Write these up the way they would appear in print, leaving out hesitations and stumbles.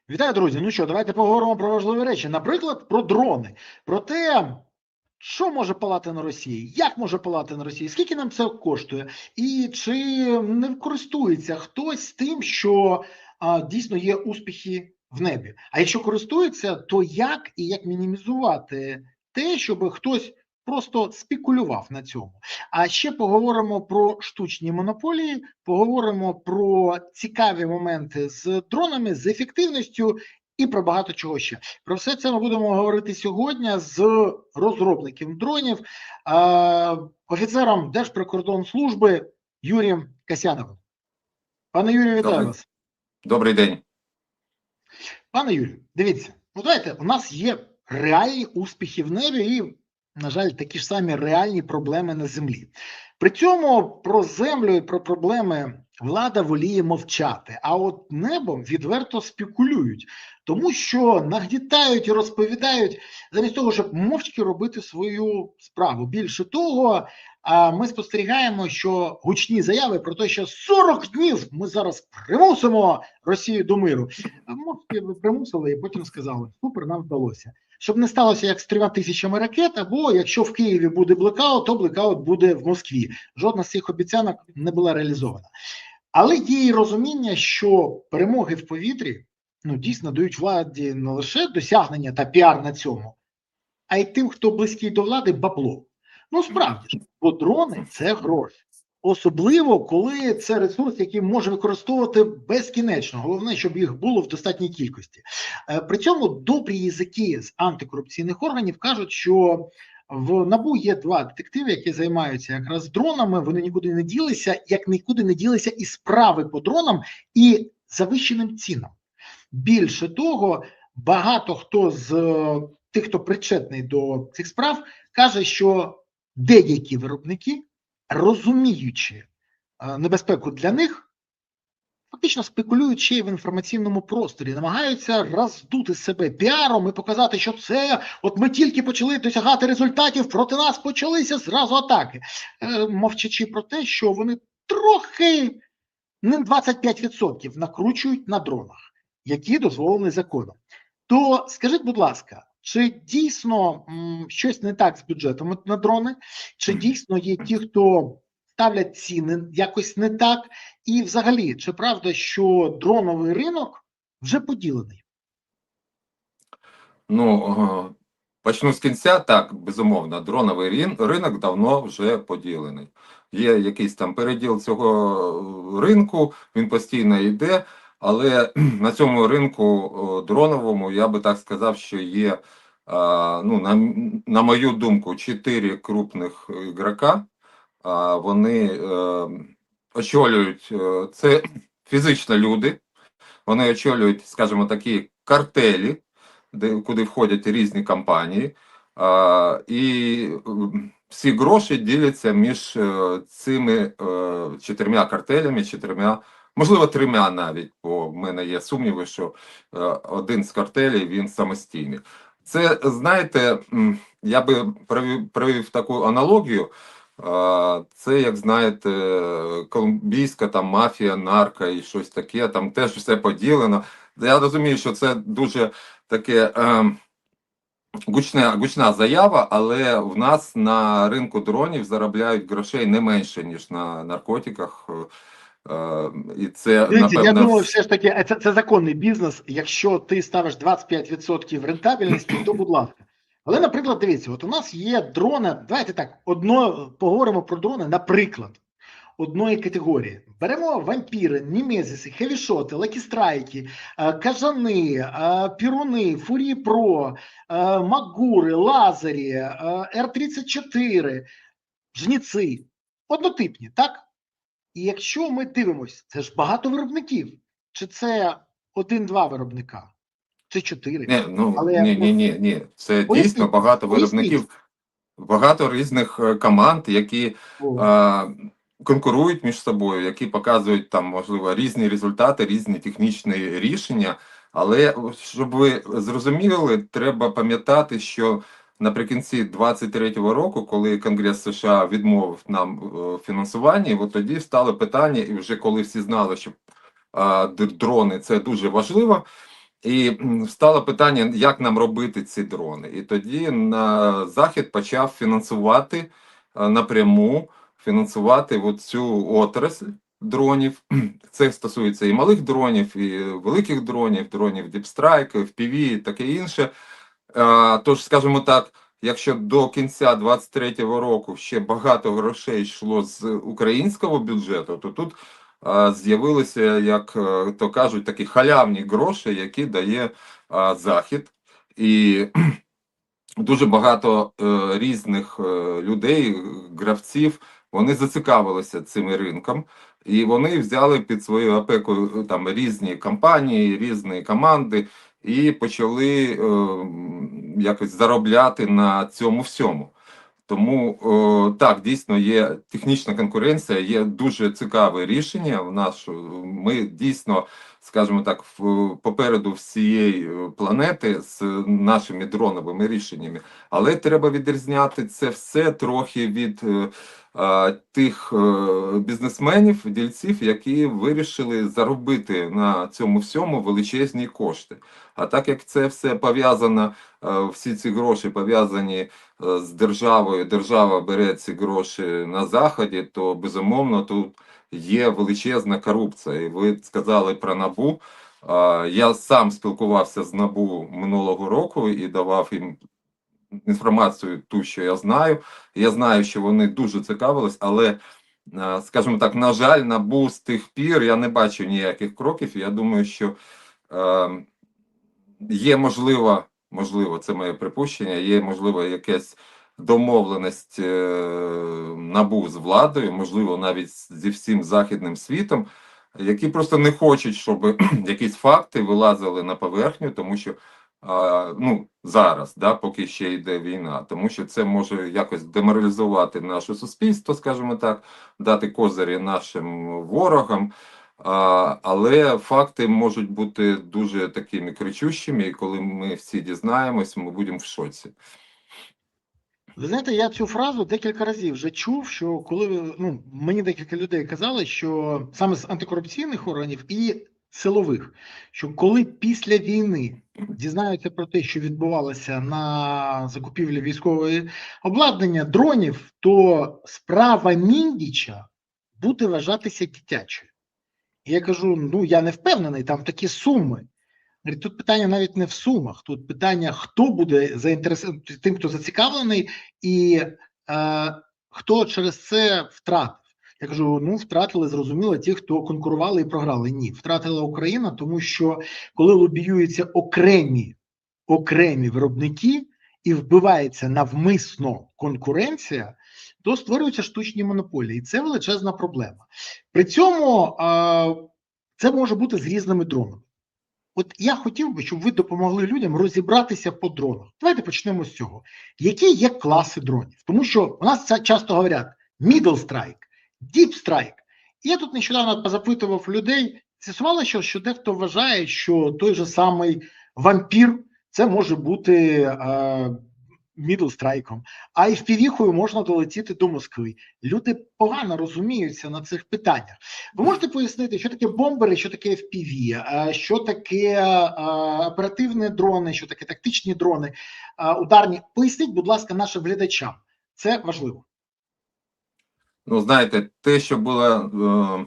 Вітаю, друзі. Ну що, давайте поговоримо про важливі речі. Наприклад, про дрони. Про те, що може палати на Росії, як може палати на Росії, скільки нам це коштує, і чи не користується хтось тим, що дійсно є успіхи в небі. А якщо користується, то як і як мінімізувати те, щоб хтось просто спекулював на цьому. А ще поговоримо про штучні монополії, поговоримо про цікаві моменти з дронами, з ефективністю і про багато чого ще. Про все це ми будемо говорити сьогодні з розробником дронів, офіцером Держприкордонслужби Юрієм Касьяновим. Пане Юрію, вітаю вас. Добрий день. Пане Юрію, дивіться, ну давайте, у нас є реальні успіхи в небі і, на жаль, такі ж самі реальні проблеми на землі. При цьому про землю і про проблеми влада воліє мовчати, а от небом відверто спекулюють, тому що нагнітають і розповідають замість того, щоб мовчки робити свою справу. Більше того, ми спостерігаємо, що гучні заяви про те, що 40 днів ми зараз примусимо Росію до миру. Мовчки примусили і потім сказали, супер, нам вдалося. Щоб не сталося як з 3000 ракет, або якщо в Києві буде блекаут, то блекаут буде в Москві. Жодна з цих обіцянок не була реалізована. Але є і розуміння, що перемоги в повітрі дійсно дають владі не лише досягнення та піар на цьому, а й тим, хто близький до влади, бабло. Ну справді ж, бо дрони – це гроші. Особливо, коли це ресурс, який може використовувати безкінечно. Головне, щоб їх було в достатній кількості. При цьому добрі язики з антикорупційних органів кажуть, що в НАБУ є два детективи, які займаються якраз дронами, вони нікуди не ділися, як нікуди не ділися і справи по дронам, і завищеним цінам. Більше того, багато хто з тих, хто причетний до цих справ, каже, що деякі виробники, розуміючи небезпеку для них, фактично спекулюють ще й в інформаційному просторі, намагаються роздути себе піаром і показати, що це, от ми тільки почали досягати результатів, проти нас почалися зразу атаки. Мовчачи про те, що вони трохи, не 25% накручують на дронах, які дозволені законом. То скажіть, будь ласка, чи дійсно щось не так з бюджетом на дрони? Чи дійсно є ті, хто ставлять ціни якось не так? І взагалі, чи правда, що дроновий ринок вже поділений? Ну, почну з кінця. Так, безумовно, дроновий ринок давно вже поділений. Є якийсь там переділ цього ринку, він постійно йде, але на цьому ринку дроновому, я би так сказав, що є, ну, на мою думку, 4 крупних ігрока. Вони очолюють, це фізично люди, вони очолюють, скажімо, такі картелі, куди входять різні компанії, і всі гроші діляться між цими 4 картелями, 4, можливо, 3 навіть, бо в мене є сумніви, що один з картелів, він самостійний. Це, знаєте, я би провів таку аналогію. Це, як знаєте, колумбійська там мафія, нарко і щось таке, там теж все поділено. Я розумію, що це дуже таке гучна заява, але в нас на ринку дронів заробляють грошей не менше, ніж на наркотиках. І це, дивіться, напевно, я думаю, все ж таки, це законний бізнес. Якщо ти ставиш 25% рентабельності, то будь ласка. Але, наприклад, дивіться, от у нас є дрони, давайте так, поговоримо про дрони, наприклад, одної категорії. Беремо вампіри, німезиси, хевішоти, лакістрайки, кажани, піруни, фурії Про, магури, лазері, Р-34, жніци, однотипні, так? І якщо ми дивимося, це ж багато виробників. Чи це 1-2 виробника? Чи 4? Ні. Це дійсно багато виробників, багато різних команд, які конкурують між собою, які показують там, можливо, різні результати, різні технічні рішення. Але, щоб ви зрозуміли, треба пам'ятати, що наприкінці 23-го року, коли Конгрес США відмовив нам в фінансуванні, от тоді стало питання, і вже коли всі знали, що дрони – це дуже важливо, І стало питання, як нам робити ці дрони. І тоді Захід почав фінансувати напряму, фінансувати цю отрасль дронів. Це стосується і малих дронів, і великих дронів, дронів Deep Strike, FPV і таке інше. Тож, скажімо так, якщо до кінця 2023 року ще багато грошей йшло з українського бюджету, то тут з'явилися, як то кажуть, такі халявні гроші, які дає Захід. І дуже багато різних людей, гравців, вони зацікавилися цим ринком, і вони взяли під свою опеку там різні компанії, різні команди, і почали якось заробляти на цьому всьому. Тому так, дійсно є технічна конкуренція, є дуже цікаве рішення. Ми дійсно, скажімо так, попереду всієї планети з нашими дроновими рішеннями, але треба відрізняти це все трохи від тих бізнесменів, дільців, які вирішили заробити на цьому всьому величезні кошти. А так як це все пов'язано, всі ці гроші пов'язані з державою, держава бере ці гроші на Заході, то безумовно тут є величезна корупція. І ви сказали про НАБУ. Я сам спілкувався з НАБУ минулого року і давав їм інформацію, ту, що я знаю. Я знаю, що вони дуже цікавились, але, скажімо так, на жаль, НАБУ з тих пір я не бачу ніяких кроків. Я думаю, що є можливо, це моє припущення, є можливо якась домовленість НАБУ з владою, можливо, навіть зі всім західним світом, які просто не хочуть, щоб якісь факти вилазили на поверхню, тому що зараз, поки ще йде війна, тому що це може якось деморалізувати наше суспільство, скажімо так, дати козирі нашим ворогам. Але факти можуть бути дуже такими кричущими, і коли ми всі дізнаємось, ми будемо в шоці. Ви знаєте, я цю фразу декілька разів вже чув, що коли мені декілька людей казали, що саме з антикорупційних органів і силових, що коли після війни дізнаються про те, що відбувалося на закупівлі військової обладнання дронів, то справа Міндіча буде вважатися дитячою. І я кажу, я не впевнений, там такі суми. Тут питання навіть не в сумах, тут питання, хто буде заінтересований, тим, хто зацікавлений, і хто через це втратив. Я кажу, втратили, зрозуміло, ті, хто конкурували і програли. Ні, втратила Україна, тому що коли лобіюються окремі виробники і вбивається навмисно конкуренція, то створюються штучні монополії. І це величезна проблема. При цьому це може бути з різними дронами. От я хотів би, щоб ви допомогли людям розібратися по дронах. Давайте почнемо з цього. Які є класи дронів? Тому що у нас часто говорять middle strike, deep strike. І я тут нещодавно позапитував людей, з'ясувалося, що дехто вважає, що той же самий вампір це може бути мідлстрайком, а FPV-хою можна долетіти до Москви. Люди погано розуміються на цих питаннях. Ви можете пояснити, що таке бомбери, що таке FPV, що таке оперативні дрони, що таке тактичні дрони, ударні? Поясніть, будь ласка, нашим глядачам. Це важливо. Знаєте, те, що було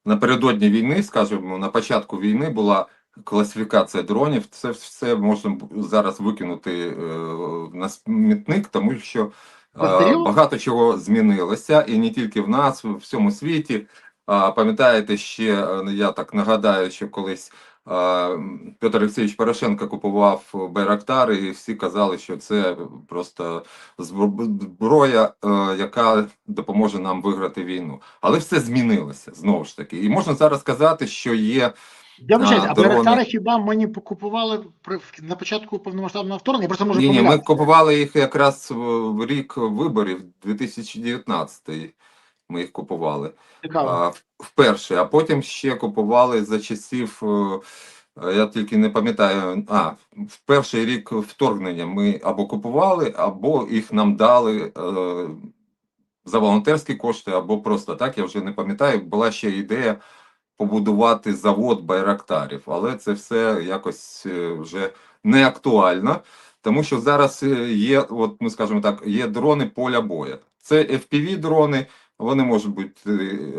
напередодні війни, скажімо, на початку війни була класифікація дронів, це все можна зараз викинути на смітник, тому що багато чого змінилося, і не тільки в нас, в всьому світі. Пам'ятаєте, ще, я так нагадаю, що колись Петр Олексійович Порошенко купував Байрактар, і всі казали, що це просто зброя, яка допоможе нам виграти війну. Але все змінилося, знову ж таки. І можна зараз сказати, що є... Я вважаю, а Байрактари хіба мені купували на початку повномасштабного вторгнення? Просто можу помилятися. Ні, ми купували їх якраз в рік виборів, 2019 ми їх купували. Вперше, а потім ще купували за часів, я тільки не пам'ятаю, в перший рік вторгнення ми або купували, або їх нам дали за волонтерські кошти, або просто так, я вже не пам'ятаю, була ще ідея побудувати завод байрактарів, але це все якось вже не актуально, тому що зараз є, от ми скажемо так, є дрони поля бою. Це FPV-дрони, вони можуть бути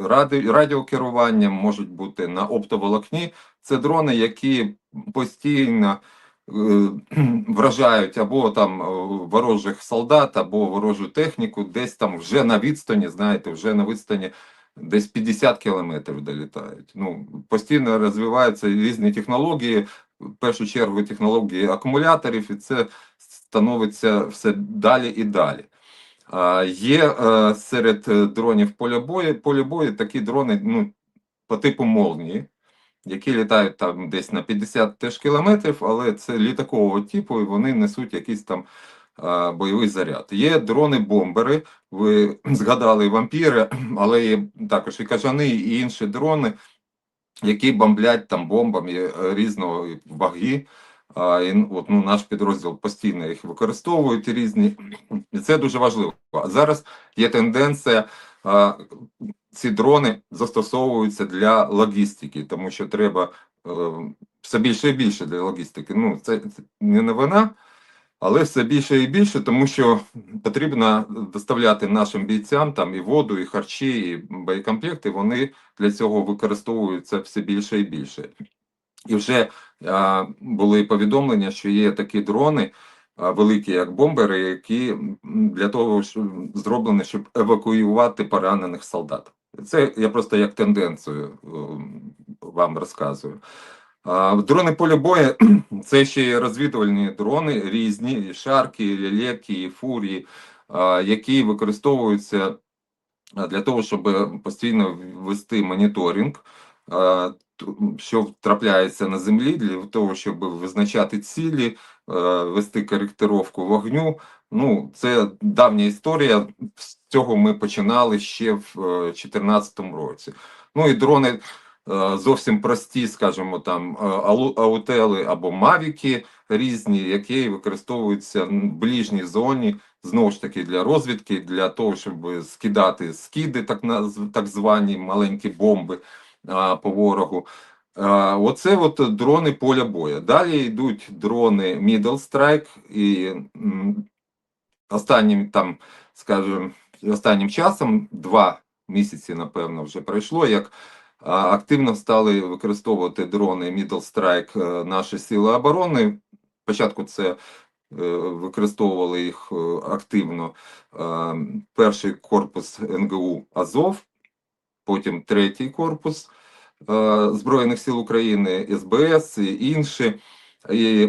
радіокеруванням, можуть бути на оптоволокні. Це дрони, які постійно вражають або там ворожих солдат, або ворожу техніку, десь там вже на відстані, знаєте, вже на відстані десь 50 кілометрів долітають. Ну, постійно розвиваються різні технології, в першу чергу технології акумуляторів, і це становиться все далі і далі. Є серед дронів поля бою такі дрони, ну, по типу «Молнії», які літають там десь на 50 теж кілометрів, але це літакового типу, і вони несуть якийсь там бойовий заряд. Є дрони-бомбери, ви згадали вампіри, але є також і кажани, і інші дрони, які бомблять там бомбами різного ваги. От, ну, наш підрозділ постійно їх використовують різні, і це дуже важливо. Зараз є тенденція, ці дрони застосовуються для логістики, тому що треба все більше і більше для логістики. Ну, це не новина, але все більше і більше, тому що потрібно доставляти нашим бійцям там і воду, і харчі, і боєкомплекти. Вони для цього використовуються все більше і більше. І вже були повідомлення, що є такі дрони, великі як бомбери, які для того, щоб зроблені, щоб евакуювати поранених солдат. Це я просто як тенденцію вам розказую. Дрони поля бою – це ще й розвідувальні дрони, різні, і шарки, і лелеки, і фурії, які використовуються для того, щоб постійно вести моніторинг, що трапляється на землі, для того, щоб визначати цілі, вести коректировку вогню. Ну, це давня історія, з цього ми починали ще в 2014 році. Ну і дрони зовсім прості, скажімо, там аутели або мавіки різні, які використовуються в ближній зоні, знову ж таки для розвідки, для того, щоб скидати скиди, так звані маленькі бомби по ворогу. Оце от дрони поля бою. Далі йдуть дрони Middle Strike, і останнім там, скажімо, останнім часом, 2 місяці, напевно, вже пройшло, як активно стали використовувати дрони Middle Strike наші сили оборони. Спочатку це використовували їх активно перший корпус НГУ Азов, потім третій корпус Збройних сил України, СБС і інші. І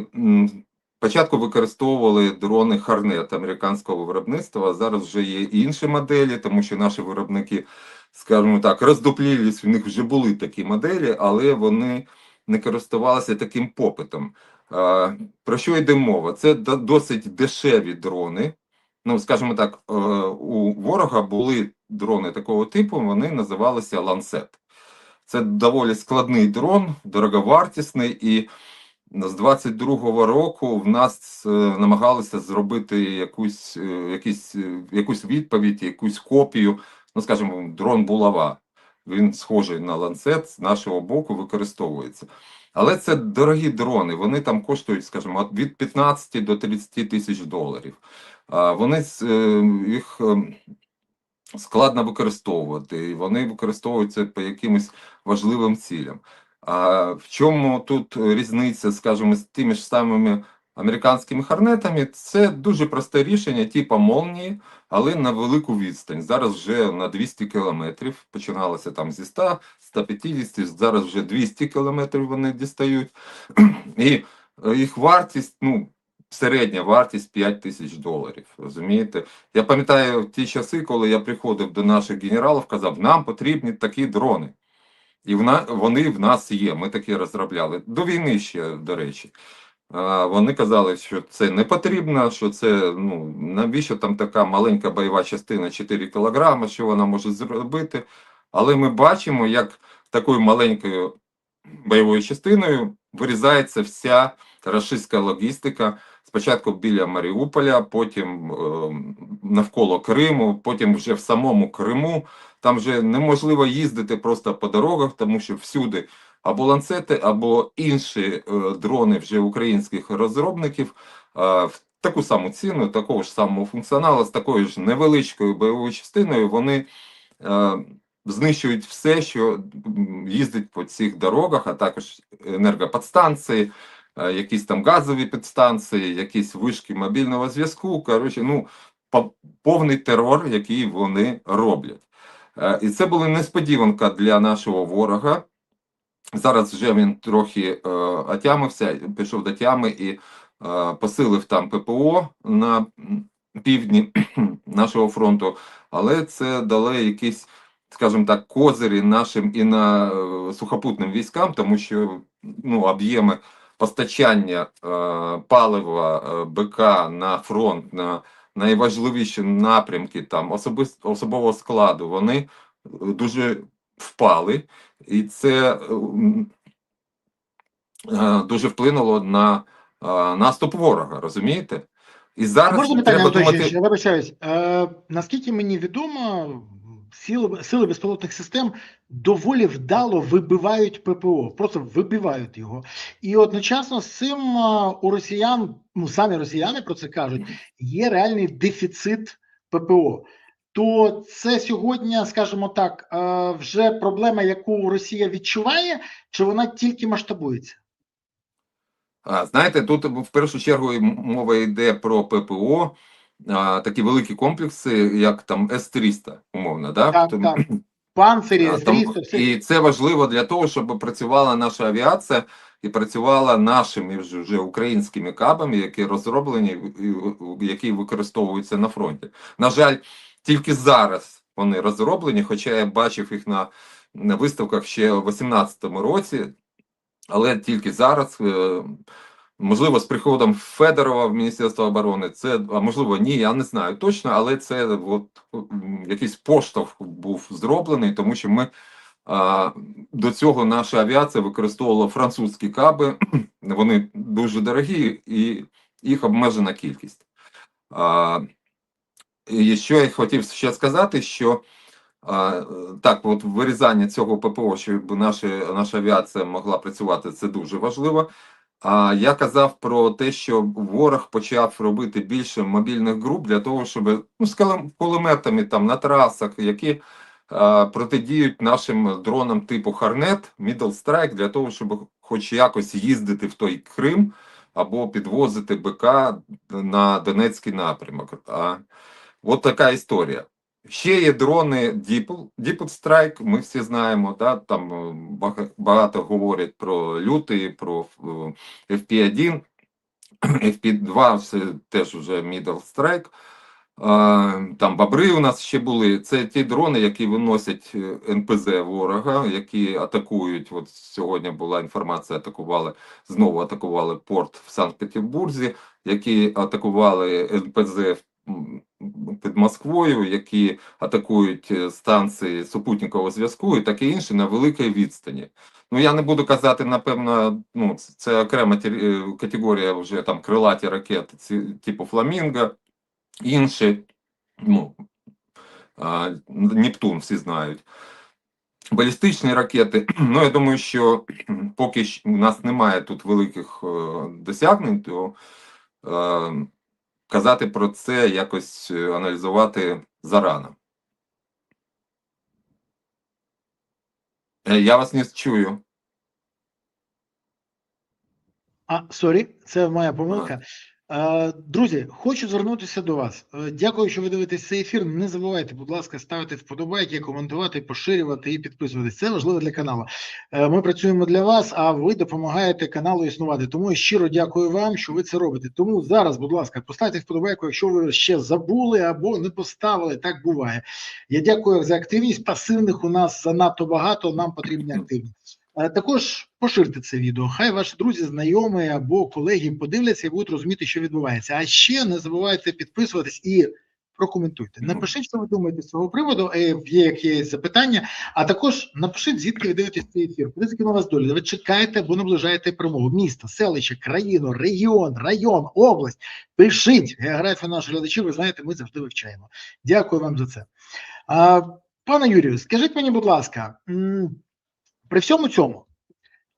спочатку використовували дрони Hornet американського виробництва, а зараз вже є інші моделі, тому що наші виробники, скажімо так, роздуплілись, в них вже були такі моделі, але вони не користувалися таким попитом. Про що йде мова? Це досить дешеві дрони. Ну, скажімо так, у ворога були дрони такого типу, вони називалися Ланцет. Це доволі складний дрон, дороговартісний, і з 22-го року в нас намагалися зробити якусь відповідь, якусь копію, ну, скажімо, дрон булава. Він схожий на ланцет, з нашого боку використовується. Але це дорогі дрони, вони там коштують, скажімо, від 15 до 30 тисяч доларів. Вони їх складно використовувати, і вони використовуються по якимось важливим цілям. А в чому тут різниця, скажімо, з тими ж самими американськими хорнетами? Це дуже просте рішення, типу молнії, але на велику відстань. Зараз вже на 200 кілометрів, починалося там зі 100, 150, зараз вже 200 кілометрів вони дістають. І їх вартість, ну, середня вартість 5 тисяч доларів, розумієте? Я пам'ятаю ті часи, коли я приходив до наших генералів, казав, нам потрібні такі дрони. І вони в нас є, ми такі розробляли. До війни ще, до речі. Вони казали, що це не потрібно, що це, ну, навіщо там така маленька бойова частина 4 кілограми, що вона може зробити. Але ми бачимо, як такою маленькою бойовою частиною вирізається вся рашистська логістика Спочатку біля Маріуполя, потім навколо Криму, потім вже в самому Криму. Там вже неможливо їздити просто по дорогах, тому що всюди або ланцети, або інші дрони вже українських розробників в таку саму ціну, такого ж самого функціоналу, з такою ж невеличкою бойовою частиною, вони знищують все, що їздить по цих дорогах, а також енергопідстанції, якісь там газові підстанції, якісь вишки мобільного зв'язку. Коротше, ну, повний терор, який вони роблять. І це була несподіванка для нашого ворога. Зараз вже він трохи отямився, пішов до тями і посилив там ППО на півдні нашого фронту, але це дало якісь, скажімо так, козирі нашим і на сухопутним військам, тому що ну, об'єми постачання палива БК на фронт, на найважливіші напрямки там особового складу, вони дуже впали, і це дуже вплинуло на наступ ворога, розумієте? І зараз можна питання, треба Антон, думати... я вибачаюсь. Наскільки мені відомо, сили безпілотних систем доволі вдало вибивають ППО, просто вибивають його. І одночасно з цим у росіян, ну самі росіяни про це кажуть, є реальний дефіцит ППО. То це сьогодні, скажімо так, вже проблема, яку Росія відчуває, чи вона тільки масштабується? Знаєте, тут в першу чергу мова йде про ППО, такі великі комплекси, як там С-300, умовно, да? Так, так. Панцирі, С-300, все. І це важливо для того, щоб працювала наша авіація і працювала нашими вже українськими кабами, які розроблені, які використовуються на фронті. На жаль, тільки зараз вони розроблені, хоча я бачив їх на виставках ще у 2018 році, але тільки зараз, можливо, з приходом Федорова в Міністерство оборони, це, а можливо, ні, я не знаю точно, але це от, якийсь поштовх був зроблений, тому що ми до цього наша авіація використовувала французькі каби, вони дуже дорогі і їх обмежена кількість. І що я хотів ще сказати, що так, от вирізання цього ППО, щоб наша авіація могла працювати, це дуже важливо. Я казав про те, що ворог почав робити більше мобільних груп для того, щоб ну, з кулеметами там на трасах, які протидіють нашим дронам типу Hornet, Middle Strike, для того, щоб хоч якось їздити в той Крим або підвозити БК на Донецький напрямок. От така історія. Ще є дрони Deep Strike, ми всі знаємо, да, там багато говорять про лютий, про FP1, FP2, це теж вже Middle Strike. Там бобри у нас ще були. Це ті дрони, які виносять НПЗ ворога, які атакують. От сьогодні була інформація, знову атакували порт в Санкт-Петербурзі, які атакували НПЗ під Москвою, які атакують станції супутникового зв'язку і таке інше на великій відстані. Ну, я не буду казати, напевно, ну, це окрема категорія вже там крилаті ракети, типу Фламінго, інші, ну, Нептун всі знають. Балістичні ракети, ну, я думаю, що поки у нас немає тут великих досягнень, то казати про це, якось аналізувати зарано. Я вас не чую. Сорі, це моя помилка. Друзі, хочу звернутися до вас. Дякую, що ви дивитесь цей ефір. Не забувайте, будь ласка, ставити вподобайки, коментувати, поширювати і підписуватись. Це важливо для каналу. Ми працюємо для вас, а ви допомагаєте каналу існувати. Тому я щиро дякую вам, що ви це робите. Тому зараз, будь ласка, поставте вподобайку, якщо ви ще забули або не поставили, так буває. Я дякую за активність. Пасивних у нас занадто багато, нам потрібна активність. Також поширте це відео, хай ваші друзі, знайомі або колеги подивляться і будуть розуміти, що відбувається. А ще не забувайте підписуватись і прокоментуйте. Напишіть, що ви думаєте з цього приводу, є які запитання, а також напишіть, звідки ви дивитесь цей ефір, куди закинула вас доля, ви чекаєте або наближаєте перемогу, місто, селище, країну, регіон, район, область. Пишіть географію наших глядачів, ви знаєте, ми завжди вивчаємо. Дякую вам за це. Пане Юрію, скажіть мені, будь ласка, при всьому цьому,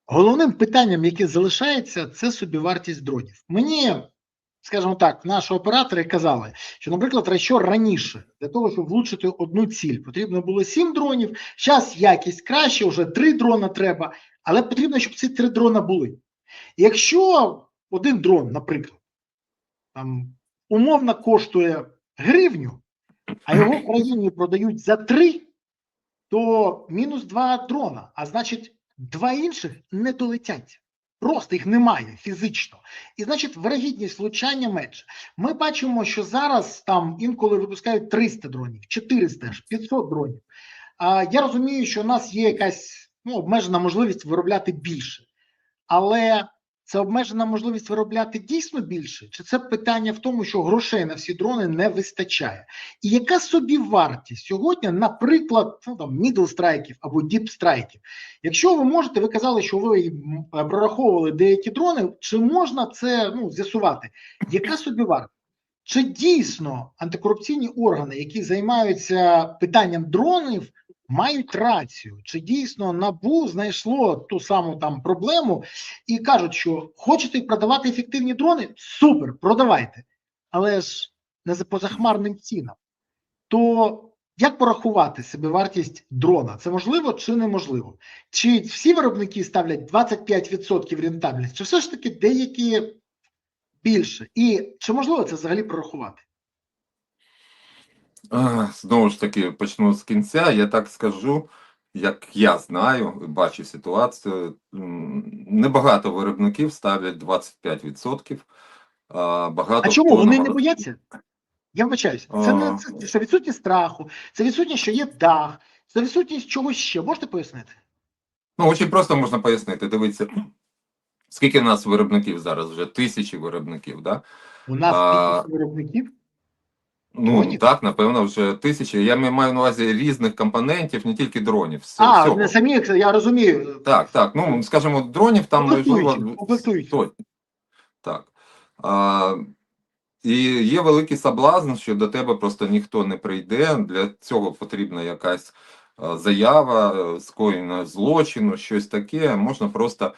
головним питанням, яке залишається, це собівартість дронів. Мені, скажімо так, наші оператори казали, що, наприклад, якщо раніше для того, щоб влучити одну ціль, потрібно було 7 дронів, зараз якість краще, вже 3 дрона треба, але потрібно, щоб ці 3 дрона були. Якщо один дрон, наприклад, там, умовно коштує гривню, а його в країні продають за 3, то мінус 2 дрона, а значить 2 інших не долетять. Просто їх немає фізично. І значить вирогідність влучання менше. Ми бачимо, що зараз там інколи випускають 300 дронів, 400, 500 дронів. Я розумію, що у нас є якась обмежена можливість виробляти більше. Але це обмежена можливість виробляти дійсно більше? Чи це питання в тому, що грошей на всі дрони не вистачає? І яка собівартість сьогодні, наприклад, middle страйків або deep страйків? Якщо ви можете, ви казали, що ви прораховували деякі дрони, чи можна це з'ясувати? Яка собівартість? Чи дійсно антикорупційні органи, які займаються питанням дронів, мають рацію? Чи дійсно НАБУ знайшло ту саму там проблему і кажуть, що хочете продавати ефективні дрони? Супер, продавайте. Але ж не за позахмарним цінам. То як порахувати собівартість дрона? Це можливо чи неможливо? Чи всі виробники ставлять 25% рентабельність, чи все ж таки деякі більше? І чи можливо це взагалі прорахувати? Знову ж таки, почну з кінця. Я так скажу, як я знаю, бачу ситуацію. Небагато виробників ставлять 25%. Багато А чому? хто Вони не бояться? Я вибачаюся. Це відсутність страху, це відсутність, що є дах, це відсутність чогось ще. Можете пояснити? Очень просто можна пояснити. Дивіться, скільки в нас виробників зараз вже? 1000 виробників, да? У нас 1000 виробників? Ну, так, напевно, вже 1000. Я маю на увазі різних компонентів, не тільки дронів. Не самі, я розумію. Так. Ну, скажімо, дронів там можливо сотні. Так. І є великий соблазн, що до тебе просто ніхто не прийде. Для цього потрібна якась заява, скоєння злочину, щось таке. Можна просто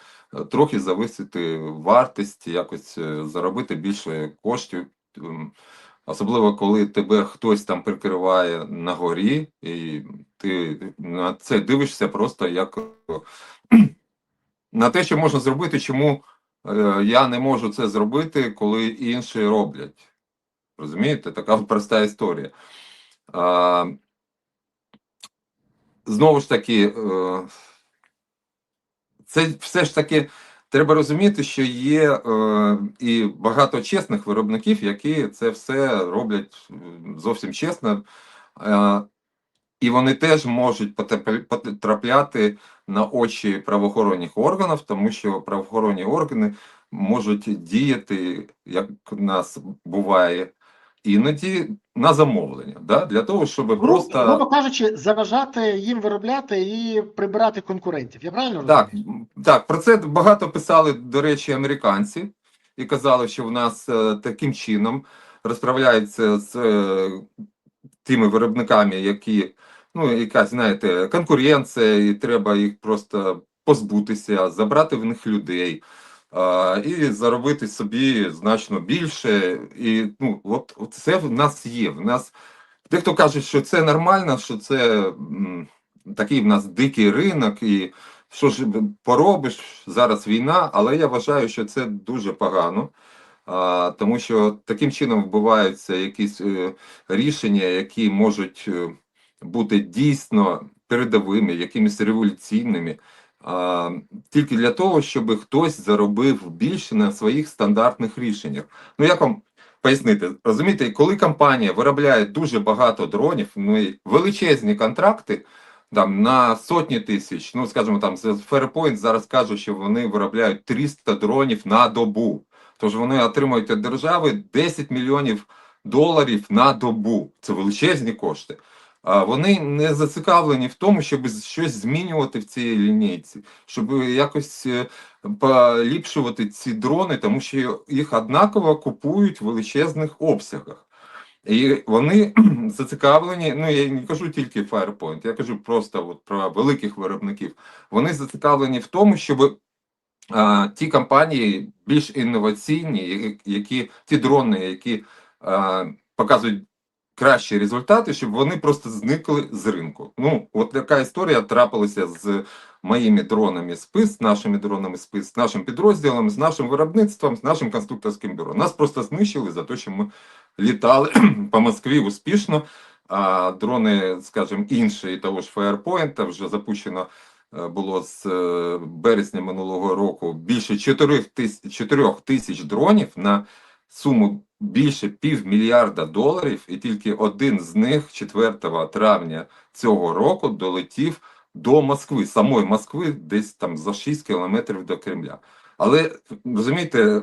трохи зависити вартість, якось заробити більше коштів. Особливо, коли тебе хтось там прикриває на горі, і ти на це дивишся просто як на те, що можна зробити, чому я не можу це зробити, коли інші роблять. Розумієте? Така проста історія. Знову ж таки, це все ж таки треба розуміти, що є і багато чесних виробників, які це все роблять зовсім чесно, і вони теж можуть потрапляти на очі правоохоронних органів, тому що правоохоронні органи можуть діяти, як у нас буває, іноді на замовлення, да? Для того, щоб просто... Грубо кажучи, заважати їм виробляти і прибирати конкурентів. Я правильно розумію? Так, про це багато писали, до речі, американці, і казали, що в нас таким чином розправляються з тими виробниками, які, якась, знаєте, конкуренція, і треба їх просто позбутися, забрати в них людей, і заробити собі значно більше. І от це в нас є. В нас дехто каже, що це нормально, що це такий в нас дикий ринок, і що ж поробиш, зараз війна, але я вважаю, що це дуже погано, тому що таким чином вбиваються якісь рішення, які можуть бути дійсно передовими, якимись революційними, тільки для того, щоб хтось заробив більше на своїх стандартних рішеннях. Як вам пояснити? Розумієте, коли компанія виробляє дуже багато дронів, величезні контракти, там, на сотні тисяч, скажімо, там, Fairpoint зараз каже, що вони виробляють 300 дронів на добу. Тож вони отримують від держави 10 мільйонів доларів на добу. Це величезні кошти. А вони не зацікавлені в тому, щоб щось змінювати в цій лінійці, щоб якось поліпшувати ці дрони, тому що їх однаково купують в величезних обсягах. І вони зацікавлені, ну я не кажу тільки Firepoint, я кажу просто от про великих виробників. Вони зацікавлені в тому, щоб ті компанії більш інноваційні, які ті дрони, які показують кращі результати, щоб вони просто зникли з ринку. Ну, от така історія трапилася з моїми дронами спис, нашими дронами спис, нашим підрозділом, з нашим виробництвом, з нашим конструкторським бюро. Нас просто знищили за те, що ми літали по Москві успішно, а дрони, скажімо, інші того ж Firepoint вже запущено було з березня минулого року більше 4 тисяч дронів на суму більше $500 мільярда, і тільки один з них 4 травня цього року долетів до Москви, самої Москви, десь там за 6 кілометрів до Кремля. Але, розумієте,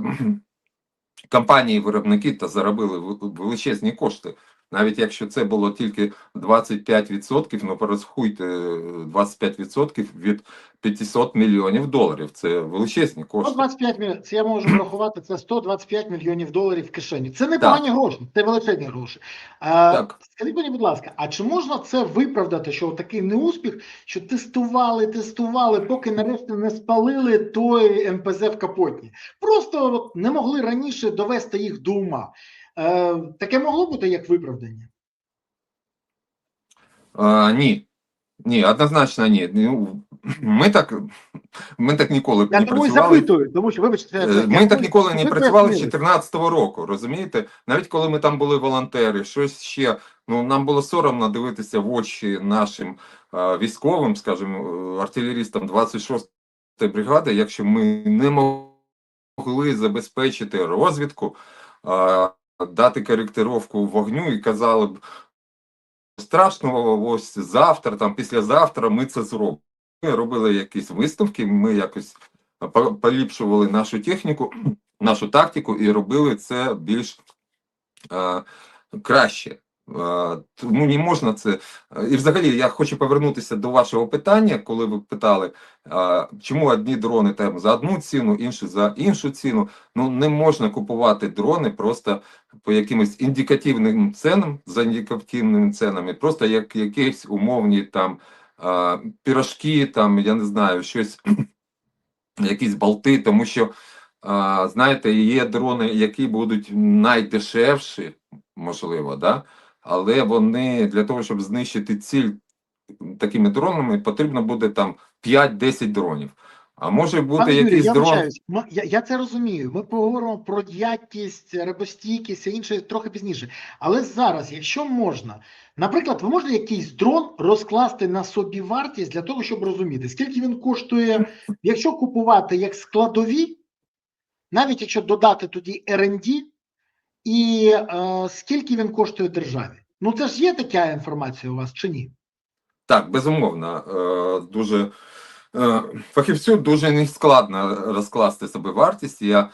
компанії-виробники та заробили величезні кошти. Навіть якщо це було тільки 25%, ну порахуйте 25% від $500 мільйонів. Це величезні кошти. 125 мільйонів, це я можу врахувати, це 125 мільйонів доларів в кишені. Це непогані гроші, це величезні гроші. Так. Скажіть мені, будь ласка, а чи можна це виправдати, що такий неуспіх, що тестували, поки нарешті не спалили той МПЗ в Капотні? Просто от, не могли раніше довести їх до ума. Таке могло бути як виправдання? Ні, однозначно ні. Ну, ми так ніколи Я не тому і працювали. запитую, тому що, вибачте, Ми так ніколи не працювали з пояснили. 14-го року, розумієте? Навіть коли ми там були волонтери, щось ще, ну нам було соромно дивитися в очі нашим військовим, скажімо, артилерістам 26-ї бригади, якщо ми не могли забезпечити розвідку, дати коректировку вогню і казали б, страшного, ось завтра, там післязавтра ми це зробимо. Ми робили якісь виставки, ми якось поліпшували нашу техніку, нашу тактику і робили це більш краще. Тому не можна це. І взагалі я хочу повернутися до вашого питання, коли ви питали, чому одні дрони там за одну ціну, інші за іншу ціну. Ну не можна купувати дрони просто по якимось індикативним ценам, за індикативними ценами, просто як якісь умовні там пірожки, там я не знаю, щось, якісь болти, тому що знаєте, є дрони, які будуть найдешевші, можливо, да? Але вони для того, щоб знищити ціль такими дронами, потрібно буде там 5-10 дронів. А може бути Пане Юрію, якийсь я дрон. вибачаюсь. Я це розумію. Ми поговоримо про якість, ребостійкість і інше трохи пізніше. Але зараз, якщо можна, наприклад, ви можете якийсь дрон розкласти на собі вартість для того, щоб розуміти, скільки він коштує, якщо купувати як складові, навіть якщо додати тоді R&D, і скільки він коштує державі. Ну це ж є така інформація у вас чи ні? Так, безумовно, дуже фахівцю дуже нескладно розкласти собі вартість. Я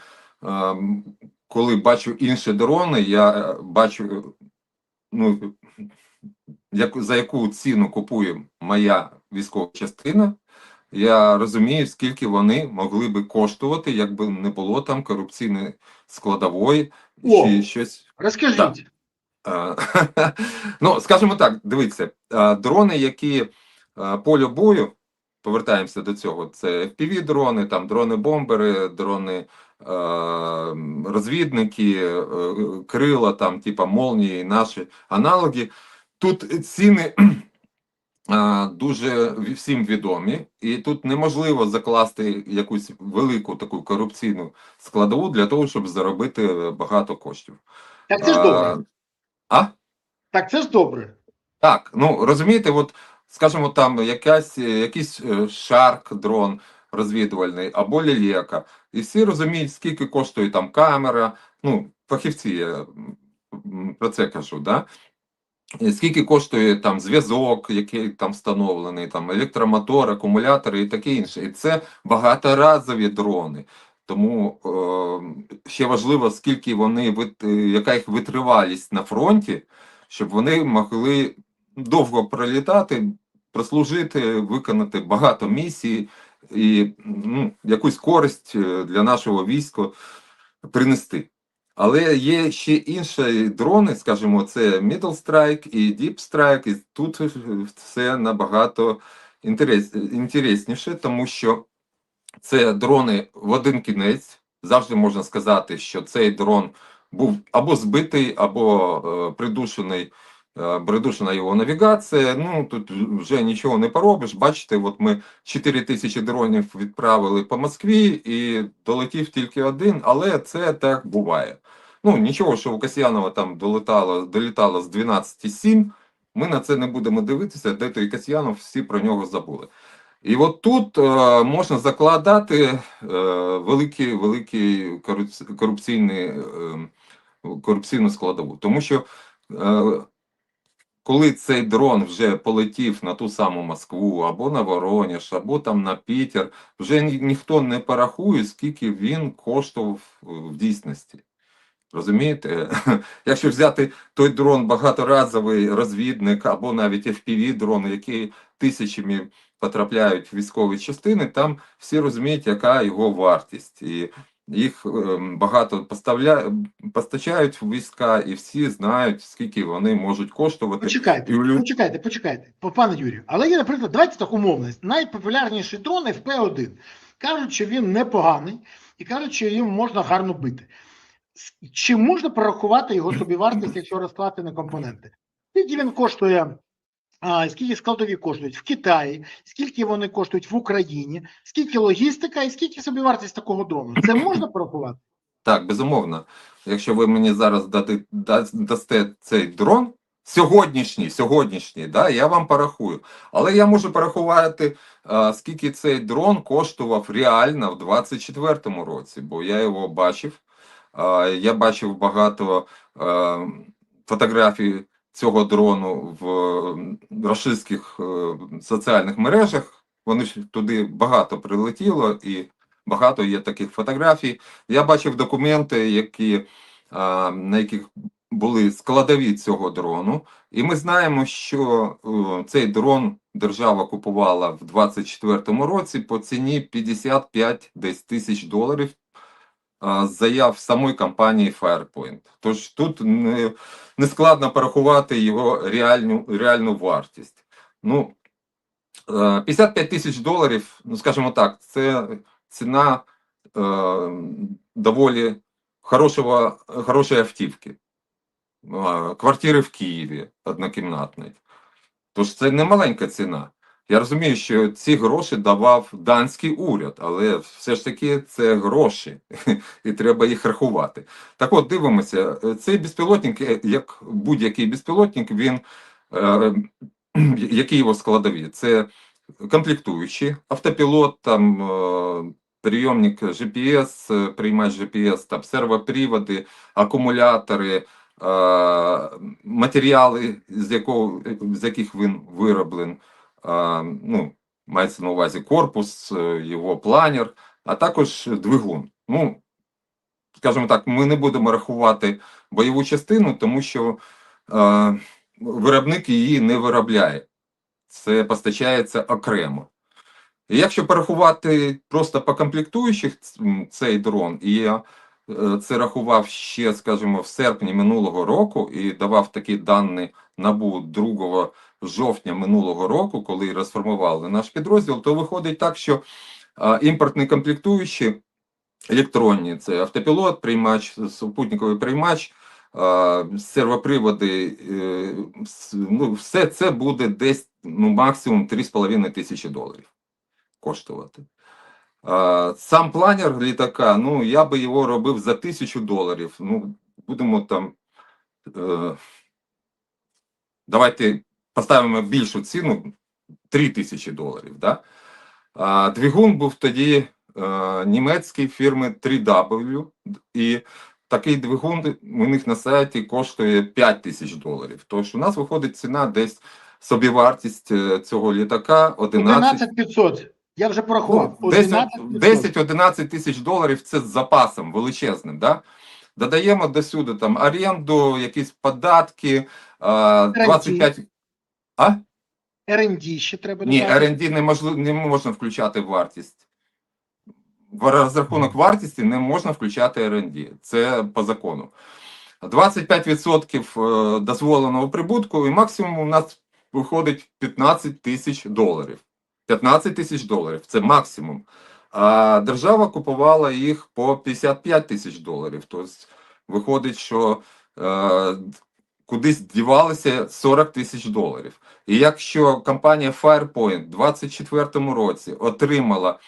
коли бачу інші дрони, я бачу, ну, за яку ціну купує моя військова частина. Я розумію, скільки вони могли би коштувати, якби не було там корупційної складової чи щось. Розкажіть. Ну, скажімо так, дивіться, дрони, які полю бою, повертаємося до цього, це FPV-дрони, там дрони-бомбери, дрони розвідники, крила, там, типа молнії, наші аналоги. Тут ціни дуже всім відомі, і тут неможливо закласти якусь велику таку корупційну складову для того, щоб заробити багато коштів. Так це ж добре. Так це ж добре. Так, ну розумієте, от, скажімо, там якийсь шарк-дрон розвідувальний або лілека, і всі розуміють, скільки коштує там камера, ну, фахівці, я про це кажу, да? Скільки коштує там зв'язок, який там встановлений, там електромотор, акумулятори і таке інше. І це багаторазові дрони. Тому ще важливо, скільки вони, яка їх витривалість на фронті, щоб вони могли довго пролітати, прослужити, виконати багато місій і якусь користь для нашого війська принести. Але є ще інші дрони, скажімо, це Middle Strike і Deep Strike, і тут все набагато інтересніше, тому що це дрони в один кінець. Завжди можна сказати, що цей дрон був або збитий, або придушена його навігація. Ну, тут вже нічого не поробиш. Бачите, от ми 4000 дронів відправили по Москві і долетів тільки один, але це так буває. Ну, нічого, що у Касьянова там долітало з 12,7, ми на це не будемо дивитися, де той Касьянов, всі про нього забули. І от тут можна закладати великий корупційну складову. Тому що коли цей дрон вже полетів на ту саму Москву, або на Воронеж, або там на Пітер, вже ніхто не порахує, скільки він коштував в дійсності. Розумієте? Якщо взяти той дрон багаторазовий розвідник, або навіть FPV-дрон, які тисячами потрапляють в військові частини, там всі розуміють, яка його вартість. І їх багато постачають в війська, і всі знають, скільки вони можуть коштувати. Почекайте, пане Юрію. Але є, наприклад, давайте так умовно, найпопулярніший дрон FP1. Кажуть, що він непоганий, і кажуть, що їм можна гарно бити. Чи можна порахувати його собівартість, якщо розкласти на компоненти? Скільки він коштує, скільки складові коштують в Китаї, скільки вони коштують в Україні, скільки логістика і скільки собівартість такого дрону? Це можна порахувати? Так, безумовно. Якщо ви мені зараз дасте цей дрон, сьогоднішній, да, я вам порахую. Але я можу порахувати, скільки цей дрон коштував реально в 2024 році, бо я його бачив. Я бачив багато фотографій цього дрону в російських соціальних мережах. Вони ж туди багато прилетіло і багато є таких фотографій. Я бачив документи, на яких були складові цього дрону. І ми знаємо, що цей дрон держава купувала в 2024 році по ціні 55 десь тисяч доларів. Заяв самої компанії Firepoint. Тож тут не складно порахувати його реальну вартість. Ну, 55 тисяч доларів, ну скажімо так, це ціна доволі хорошої автівки. Квартири в Києві однокімнатної. Тож це не маленька ціна. Я розумію, що ці гроші давав данський уряд, але все ж таки це гроші, і треба їх рахувати. Так от, дивимося, цей безпілотник, як будь-який безпілотник, він, які його складові? Це комплектуючі, автопілот, там, прийомник GPS, приймач GPS, там, сервоприводи, акумулятори, матеріали, з яких він вироблений. Ну, мається на увазі корпус, його планер, а також двигун. Ну, скажімо так, ми не будемо рахувати бойову частину, тому що виробник її не виробляє. Це постачається окремо. І якщо порахувати просто по комплектуючих цей дрон, і я це рахував ще, скажімо, в серпні минулого року і давав такі дані НАБУ 2 жовтня минулого року, коли розформували наш підрозділ, то виходить так, що імпортні комплектуючі електронні, це автопілот, приймач, супутниковий приймач, сервоприводи, ну, все це буде десь максимум 3,5 тисячі доларів коштувати. Сам планер літака, ну, я би його робив за $1000. Ну, будемо там, давайте поставимо більшу ціну, $3000, да? Двигун був тоді німецької фірми 3W, і такий двигун у них на сайті коштує $5000. Тож у нас виходить ціна десь, собівартість цього літака 11500. Я вже порахував. Ну, 11%. 10-11 тисяч доларів це з запасом величезним, да? Додаємо до сюди там оренду, якісь податки, 25... А? R&D ще треба Ні, додати. R&D не можна включати в вартість. В розрахунок вартості не можна включати R&D. Це по закону. 25% дозволеного прибутку і максимум у нас виходить 15 тисяч доларів. 15 тисяч доларів – це максимум. А держава купувала їх по 55 тисяч доларів. Тобто виходить, що кудись дівалися 40 тисяч доларів. І якщо компанія Firepoint у 2024 році отримала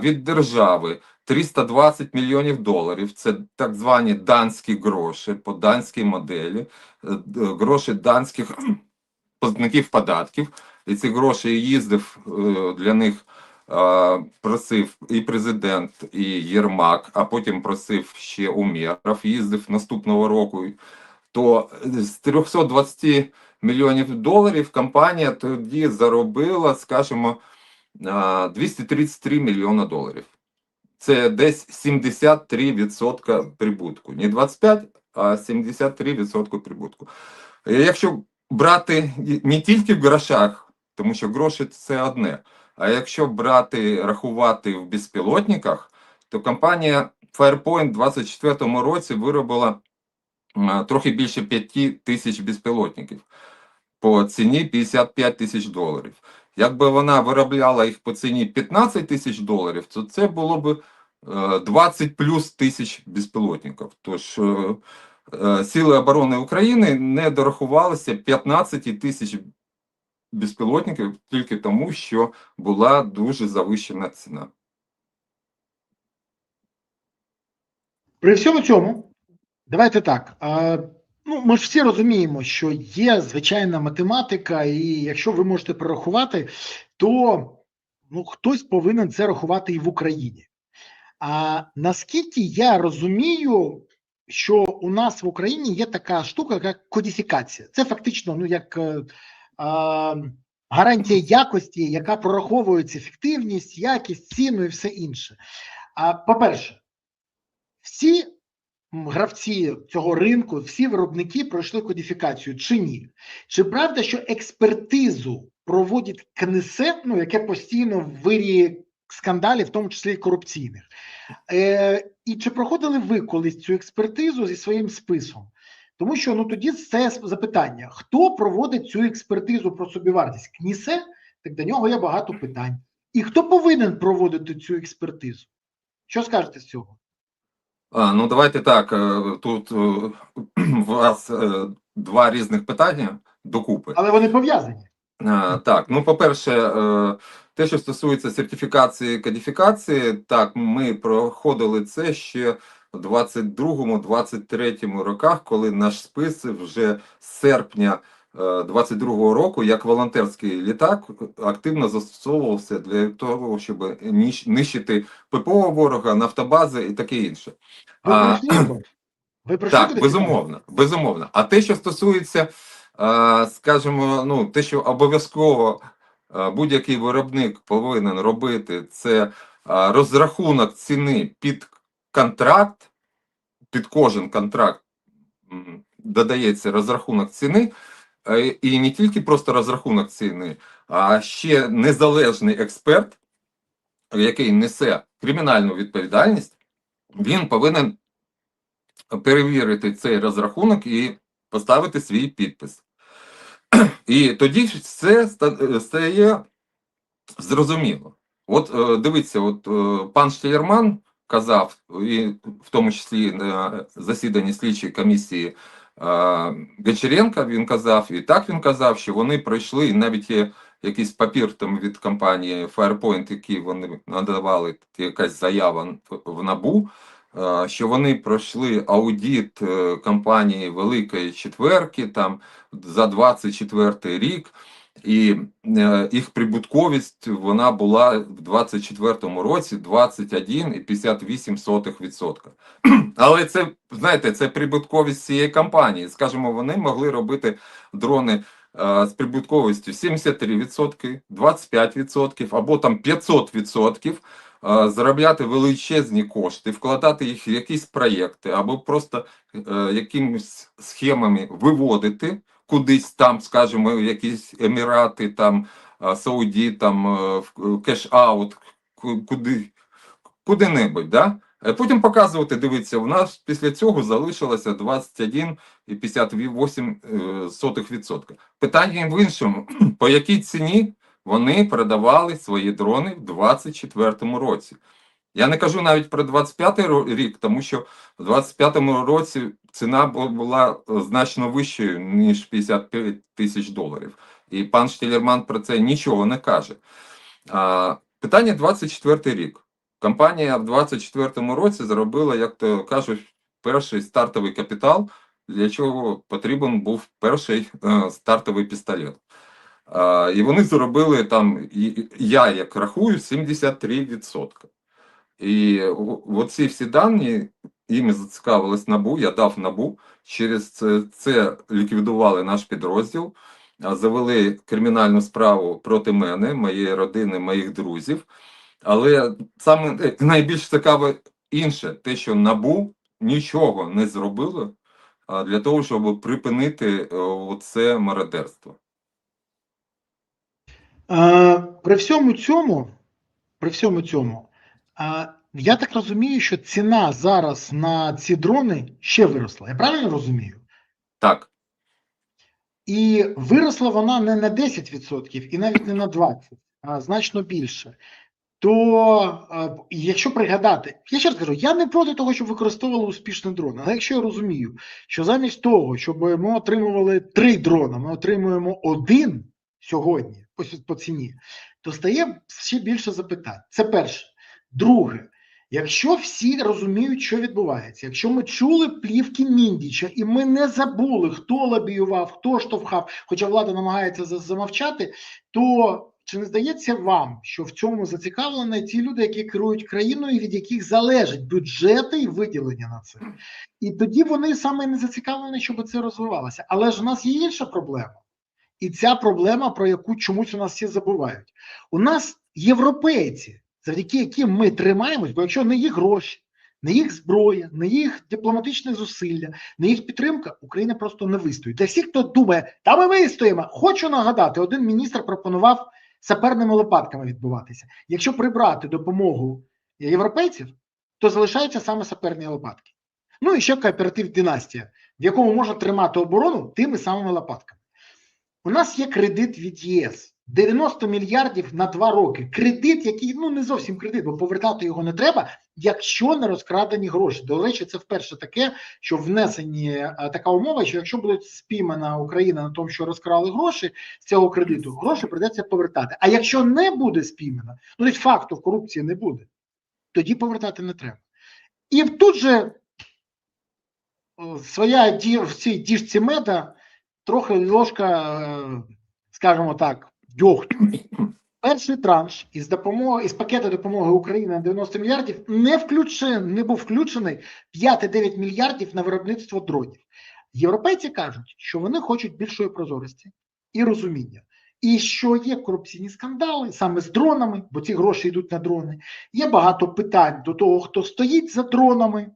від держави 320 мільйонів доларів, це так звані данські гроші по данській моделі, гроші данських платників податків, і ці гроші їздив для них, просив і президент, і Єрмак, а потім просив ще Умєров, їздив наступного року, то з 320 мільйонів доларів компанія тоді заробила, скажімо, 233 мільйона доларів. Це десь 73% прибутку. Не 25, а 73% прибутку. Якщо брати не тільки в грошах, тому що гроші це одне, а якщо брати, рахувати в безпілотниках, то компанія Firepoint у 2024 році виробила трохи більше 5 тисяч безпілотників по ціні 55 тисяч доларів. Якби вона виробляла їх по ціні 15 тисяч доларів, то це було б 20 плюс тисяч безпілотників. Тож Сили оборони України не дорахувалися 15 тисяч безпілотників тільки тому, що була дуже завищена ціна. При всьому цьому, давайте так. Ну, ми ж всі розуміємо, що є звичайна математика, і якщо ви можете прорахувати, то хтось повинен це рахувати і в Україні. А наскільки я розумію, що у нас в Україні є така штука, як кодифікація. Це фактично як гарантія якості, яка прораховується ефективність, якість, ціну і все інше. По-перше, всі гравці цього ринку, всі виробники пройшли кодифікацію чи ні? Чи правда, що експертизу проводить КНСЕ, яке постійно виріє скандалів, в тому числі і корупційних? І чи проходили ви колись цю експертизу зі своїм списом? Тому що тоді це запитання: хто проводить цю експертизу про собівартість? КНСЕ? Так до нього є багато питань. І хто повинен проводити цю експертизу? Що скажете з цього? Ну, давайте так, тут у вас два різних питання докупи. Але вони пов'язані. Так, по-перше, те, що стосується сертифікації, кодифікації, так, ми проходили це ще у 22-23 роках, коли наш спис вже з серпня 22-го року, як волонтерський літак, активно застосовувався для того, щоб нищити ППО ворога, нафтобази і таке інше. Ви пройшли? Так, безумовно. А те, що стосується, скажімо, те, що обов'язково будь-який виробник повинен робити, це розрахунок ціни під контракт, під кожен контракт додається розрахунок ціни, і не тільки просто розрахунок ціни, а ще незалежний експерт, який несе кримінальну відповідальність, він повинен перевірити цей розрахунок і поставити свій підпис. І тоді все стає зрозуміло. От дивіться, пан Штейрман казав, і в тому числі на засіданні слідчої комісії Гончаренка він казав, і так він казав, що вони пройшли, і навіть є якийсь папір там від компанії Firepoint, який вони надавали, якась заява в НАБУ, що вони пройшли аудит компанії Великої Четверки там за 24 рік, і їх прибутковість вона була в 24 році 21,58%. Але це, знаєте, це прибутковість цієї компанії. Скажімо, вони могли робити дрони з прибутковістю 73%, 25% або там 500%, заробляти величезні кошти, вкладати їх в якісь проєкти, або просто якимись схемами виводити кудись там, скажімо, в якісь Емірати, там, Сауді, там, кеш-аут, куди-небудь, да? Потім показувати, дивіться, у нас після цього залишилося 21,58%. Питання в іншому, по якій ціні вони продавали свої дрони в 2024 році. Я не кажу навіть про 25-й рік, тому що в 25-му році ціна була значно вищою, ніж 55 тисяч доларів. І пан Штілерман про це нічого не каже. Питання 24-й рік. Компанія в 2024 році заробила, як то кажуть, перший стартовий капітал, для чого потрібен був перший стартовий пістолет. І вони заробили там, я як рахую, 73%. І оці всі дані, іми зацікавилось НАБУ, я дав НАБУ, через це ліквідували наш підрозділ, завели кримінальну справу проти мене, моєї родини, моїх друзів. Але саме найбільш цікаве інше, те, що НАБУ нічого не зробило для того, щоб припинити оце мародерство. При всьому цьому, я так розумію, що ціна зараз на ці дрони ще виросла. Я правильно розумію? Так. І виросла вона не на 10% і навіть не на 20%, а значно більше. То, якщо пригадати, я ще раз кажу, я не проти того, щоб використовували успішний дрон, але якщо я розумію, що замість того, щоб ми отримували 3 дрона, ми отримуємо 1 сьогодні по ціні, то стає ще більше запитань. Це перше. Друге, якщо всі розуміють, що відбувається, якщо ми чули плівки Міндіча, і ми не забули, хто лобіював, хто штовхав, хоча влада намагається замовчати, то чи не здається вам, що в цьому зацікавлені ті люди, які керують країною, від яких залежать бюджети і виділення на це? І тоді вони саме не зацікавлені, щоб це розвивалося. Але ж у нас є інша проблема. І ця проблема, про яку чомусь у нас всі забувають. У нас європейці, завдяки яким ми тримаємось, бо якщо не їх гроші, не їх зброя, не їх дипломатичне зусилля, не їх підтримка, Україна просто не вистоїть. Для всіх, хто думає, та ми вистоїмо, хочу нагадати, один міністр пропонував саперними лопатками відбуватися. Якщо прибрати допомогу європейців, то залишаються саме саперні лопатки. Ну і ще кооператив «Династія», в якому можна тримати оборону тими самими лопатками. У нас є кредит від ЄС. 90 мільярдів на 2 роки. Кредит, який, не зовсім кредит, бо повертати його не треба, якщо не розкрадені гроші. До речі, це вперше таке, що внесені така умова, що якщо буде спіймана Україна на тому, що розкрали гроші з цього кредиту, гроші прийдеться повертати. А якщо не буде спіймана, тобто факту корупції не буде, тоді повертати не треба. І тут же своя в цій діжці меда трохи ложка, скажімо так, дьогтю. Перший транш із пакету допомоги Україні на 90 мільярдів не був включений 5-9 мільярдів на виробництво дронів. Європейці кажуть, що вони хочуть більшої прозорості і розуміння. І що є корупційні скандали саме з дронами, бо ці гроші йдуть на дрони. Є багато питань до того, хто стоїть за дронами.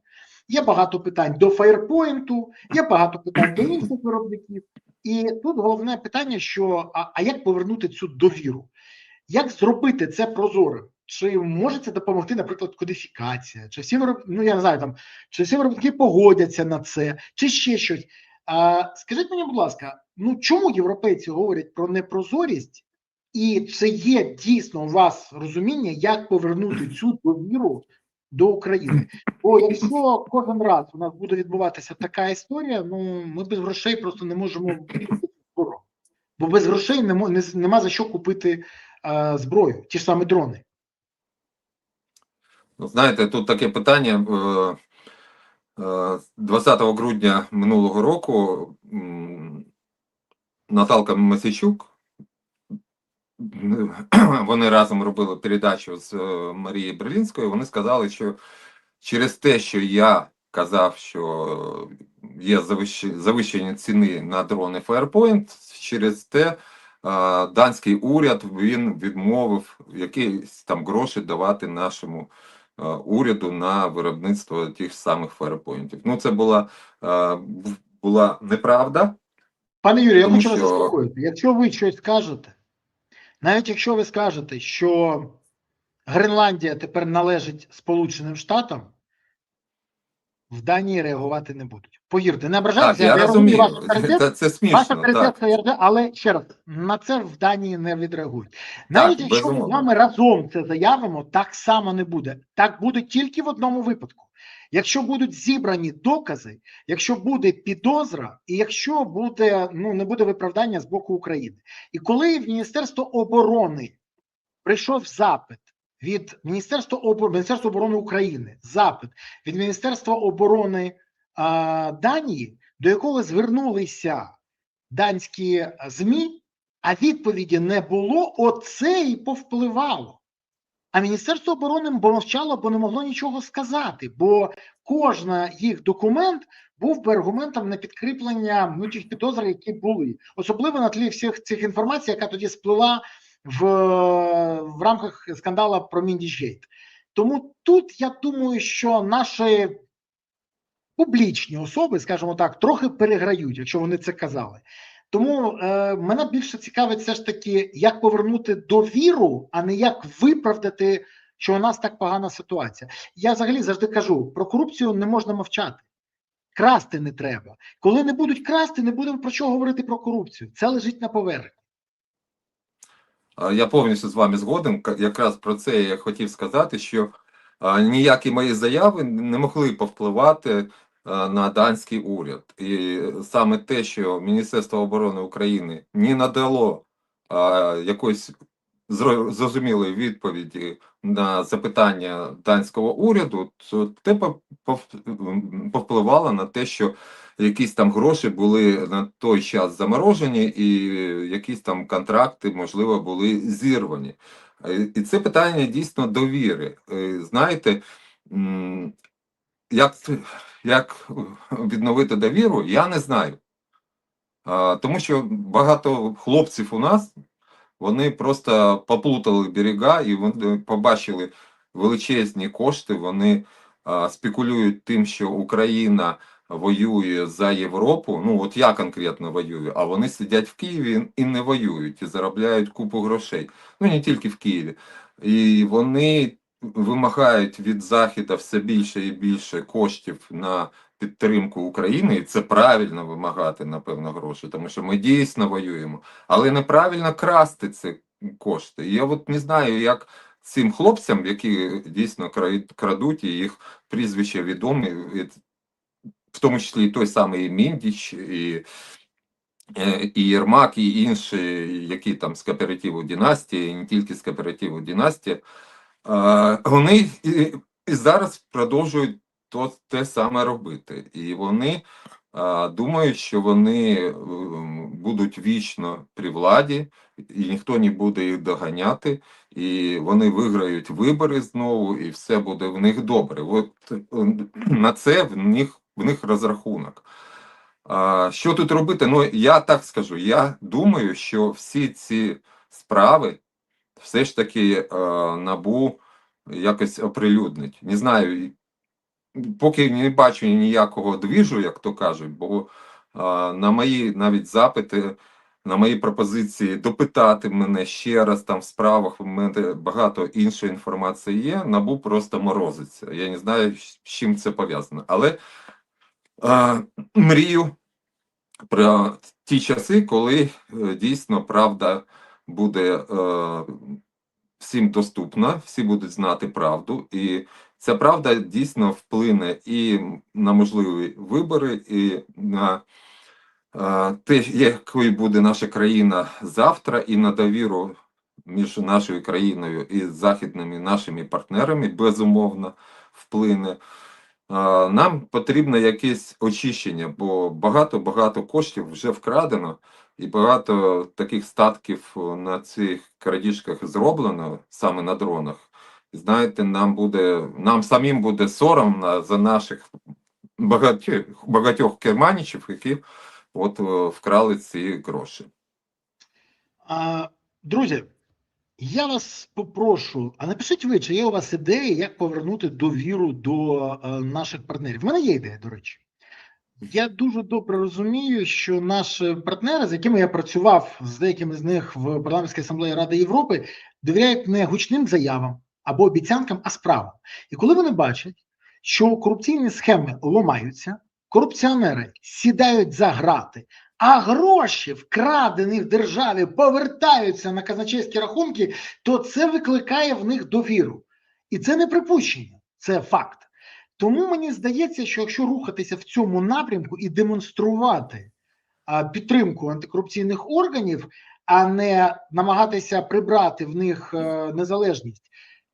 Є багато питань до Фаєрпойнту, є багато питань до інших виробників. І тут головне питання, що а як повернути цю довіру? Як зробити це прозорим? Чи може це допомогти, наприклад, кодифікація? Чи всі чи всі виробники погодяться на це, чи ще щось? Скажіть мені, будь ласка, чому європейці говорять про непрозорість? І чи є дійсно у вас розуміння, як повернути цю довіру до України? Бо якщо кожен раз у нас буде відбуватися така історія, ми без грошей просто не можемо купити зброю. Бо без грошей нема за що купити зброю, ті ж самі дрони. Знаєте, тут таке питання. 20 грудня минулого року Наталка Мосійчук, вони разом робили передачу з Марією Берлінською, вони сказали, що через те, що я казав, що є завищення ціни на дрони Firepoint, через те данський уряд він відмовив якісь там гроші давати нашому уряду на виробництво тих самих фаєрпоінтів. Ну, це була неправда, Пане Юрію, я тому хочу вас що заспокоїти. Якщо ви щось скажете, навіть якщо ви скажете, що Гренландія тепер належить Сполученим Штатам, в Данії реагувати не будуть. Повірте, не так, ображайтеся, я я розумію ваш розумію, авторитет, це ваш смішно, авторитет, так, але ще раз, на це в Данії не відреагують. Навіть так, якщо ми з безумовно. вами разом це заявимо, так само не буде. Так буде тільки в одному випадку. Якщо будуть зібрані докази, якщо буде підозра, і якщо буде, не буде виправдання з боку України. І коли в Міністерство оборони прийшов запит від Міністерства оборони України, запит від Міністерства оборони Данії, до якого звернулися данські ЗМІ, а відповіді не було, оце і повпливало. А Міністерство оборони мовчало, бо не могло нічого сказати, бо кожен їх документ був би аргументом на підкріплення тих підозр, які були. Особливо на тлі всіх цих інформацій, яка тоді сплила в рамках скандала про Міндічгейт. Тому тут я думаю, що наші публічні особи, скажімо так, трохи переграють, якщо вони це казали. Тому мене більше цікавить все ж таки, як повернути довіру, а не як виправдати, що у нас так погана ситуація. Я взагалі завжди кажу, про корупцію не можна мовчати. Красти не треба. Коли не будуть красти, не будемо про що говорити про корупцію. Це лежить на поверхні. Я повністю з вами згоден. Якраз про це я хотів сказати, що ніякі мої заяви не могли повпливати на данський уряд. І саме те, що Міністерство оборони України не надало якоїсь зрозумілої відповіді на запитання данського уряду, то те повпливало на те, що якісь там гроші були на той час заморожені, і якісь там контракти, можливо, були зірвані. І це питання дійсно довіри. Знаєте, як відновити довіру, я не знаю. Тому що багато хлопців у нас, вони просто поплутали берега і вони побачили величезні кошти, вони спекулюють тим, що Україна воює за Європу. Ну, от я конкретно воюю, а вони сидять в Києві і не воюють, і заробляють купу грошей. Ну, не тільки в Києві. І вони вимагають від Заходу все більше і більше коштів на підтримку України, і це правильно вимагати, напевно, гроші, тому що ми дійсно воюємо. Але неправильно красти ці кошти. Я от не знаю, як цим хлопцям, які дійсно крадуть, і їх прізвища відомі, в тому числі і той самий Міндіч, і Єрмак, і інші, які там з кооперативу династії, і не тільки з кооперативу династії, вони і зараз продовжують те саме робити. І вони думають, що вони будуть вічно при владі, і ніхто не буде їх доганяти, і вони виграють вибори знову, і все буде в них добре. От на це в них розрахунок. Що тут робити? Ну, я так скажу, я думаю, що всі ці справи все ж таки НАБУ якось оприлюднить. Не знаю, поки не бачу ніякого двіжу, як то кажуть, бо на мої навіть запити, на мої пропозиції допитати мене ще раз там в справах, в мене багато іншої інформації є, НАБУ просто морозиться. Я не знаю, з чим це пов'язано. Але мрію про ті часи, коли дійсно правда буде всім доступна, всі будуть знати правду, і ця правда дійсно вплине і на можливі вибори, і на те, якою буде наша країна завтра, і на довіру між нашою країною і західними нашими партнерами, безумовно, вплине. Нам потрібно якесь очищення, бо багато коштів вже вкрадено, і багато таких статків на цих крадіжках зроблено, саме на дронах. Знаєте, нам самим буде соромно за наших багатьох керманичів, які от вкрали ці гроші. Друзі, я вас попрошу, а напишіть ви, чи є у вас ідеї, як повернути довіру до наших партнерів. У мене є ідея, до речі. Я дуже добре розумію, що наші партнери, з якими я працював, з деякими з них в Парламентській асамблеї Ради Європи, довіряють не гучним заявам або обіцянкам, а справам. І коли вони бачать, що корупційні схеми ламаються, корупціонери сідають за грати, а гроші, вкрадені в державі, повертаються на казначейські рахунки, то це викликає в них довіру. І це не припущення, це факт. Тому мені здається, що якщо рухатися в цьому напрямку і демонструвати підтримку антикорупційних органів, а не намагатися прибрати в них незалежність,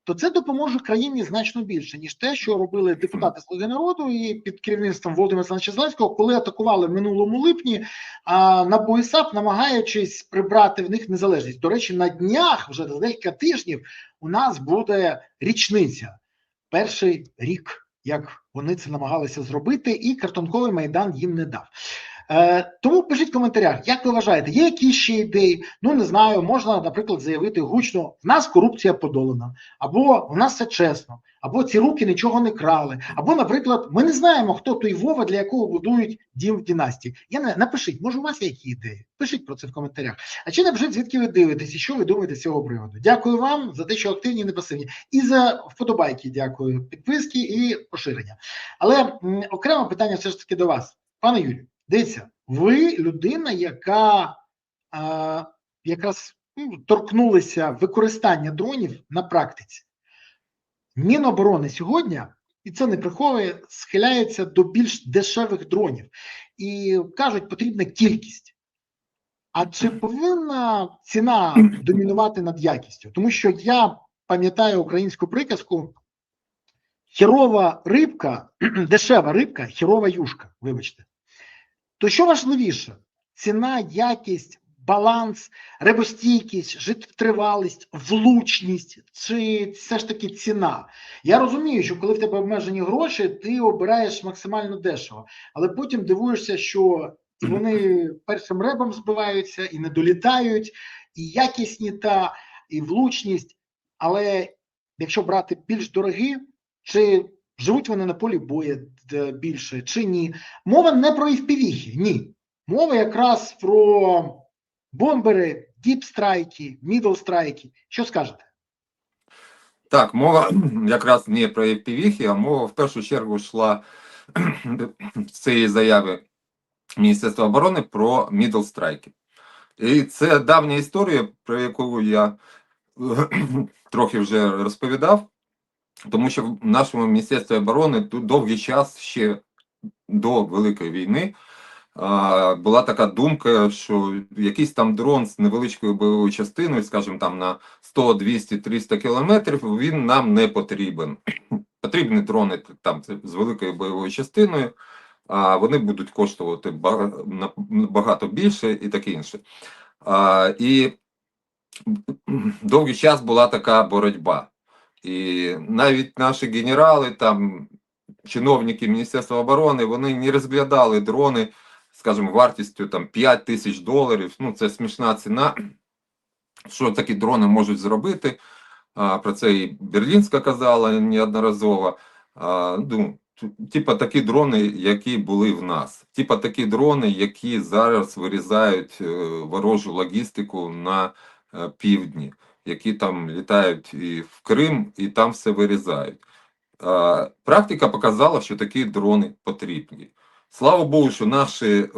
то це допоможе країні значно більше, ніж те, що робили депутати Слуги народу і під керівництвом Володимира Олександровича Зеленського, коли атакували в минулому липні НАБУ і САП, намагаючись прибрати в них незалежність. До речі, на днях, вже за декілька тижнів, у нас буде річниця. Перший рік, як вони це намагалися зробити, і картонковий Майдан їм не дав. Тому пишіть в коментарях, як ви вважаєте, є якісь ще ідеї? Ну, не знаю, можна, наприклад, заявити гучно, в нас корупція подолана, або в нас все чесно, або ці руки нічого не крали, або, наприклад, ми не знаємо, хто той Вова, для якого будують дім в династії. Напишіть, може у вас є які ідеї? Пишіть про це в коментарях. А чи напишіть, звідки ви дивитесь і що ви думаєте з цього приводу. Дякую вам за те, що активні і не пасивні. І за вподобайки дякую, підписки і поширення. Але окреме питання все ж таки до вас. Пане Юрію, дивіться, ви людина, яка якраз торкнулася використання дронів на практиці. Міноборони сьогодні, і це не приховує, схиляється до більш дешевих дронів. І кажуть, потрібна кількість. А чи повинна ціна домінувати над якістю? Тому що я пам'ятаю українську приказку «хірова рибка, дешева рибка, хірова юшка», вибачте. То що важливіше? Ціна, якість, баланс, рибостійкість, життєтривалість, влучність, чи все ж таки ціна? Я розумію, що коли в тебе обмежені гроші, ти обираєш максимально дешево, але потім дивуєшся, що і вони першим ребом збиваються, і не долітають, і якість не та, і влучність, але якщо брати більш дорогі, чи живуть вони на полі бою більше, чи ні? Мова не про FPV-хи, ні. Мова якраз про бомбери, діпстрайки, мідлстрайки. Що скажете? Так, мова якраз не про FPV-хи, а мова в першу чергу йшла з цієї заяви Міністерства оборони про мідлстрайки. І це давня історія, про яку я трохи вже розповідав. Тому що в нашому Міністерстві оборони тут довгий час, ще до Великої війни, була така думка, що якийсь там дрон з невеличкою бойовою частиною, скажімо, там на 100, 200, 300 кілометрів, він нам не потрібен. Потрібні дрони там з великою бойовою частиною, а вони будуть коштувати набагато більше і таке інше. І довгий час була така боротьба. І навіть наші генерали, там, чиновники Міністерства оборони, вони не розглядали дрони, скажімо, вартістю там, $5000. Ну, це смішна ціна. Що такі дрони можуть зробити? Про це і Берлінська казала неодноразово. Ну, типа такі дрони, які були в нас. Типа такі дрони, які зараз вирізають ворожу логістику на півдні, які там літають і в Крим, і там все вирізають. Практика показала, що такі дрони потрібні. Слава Богу, що наші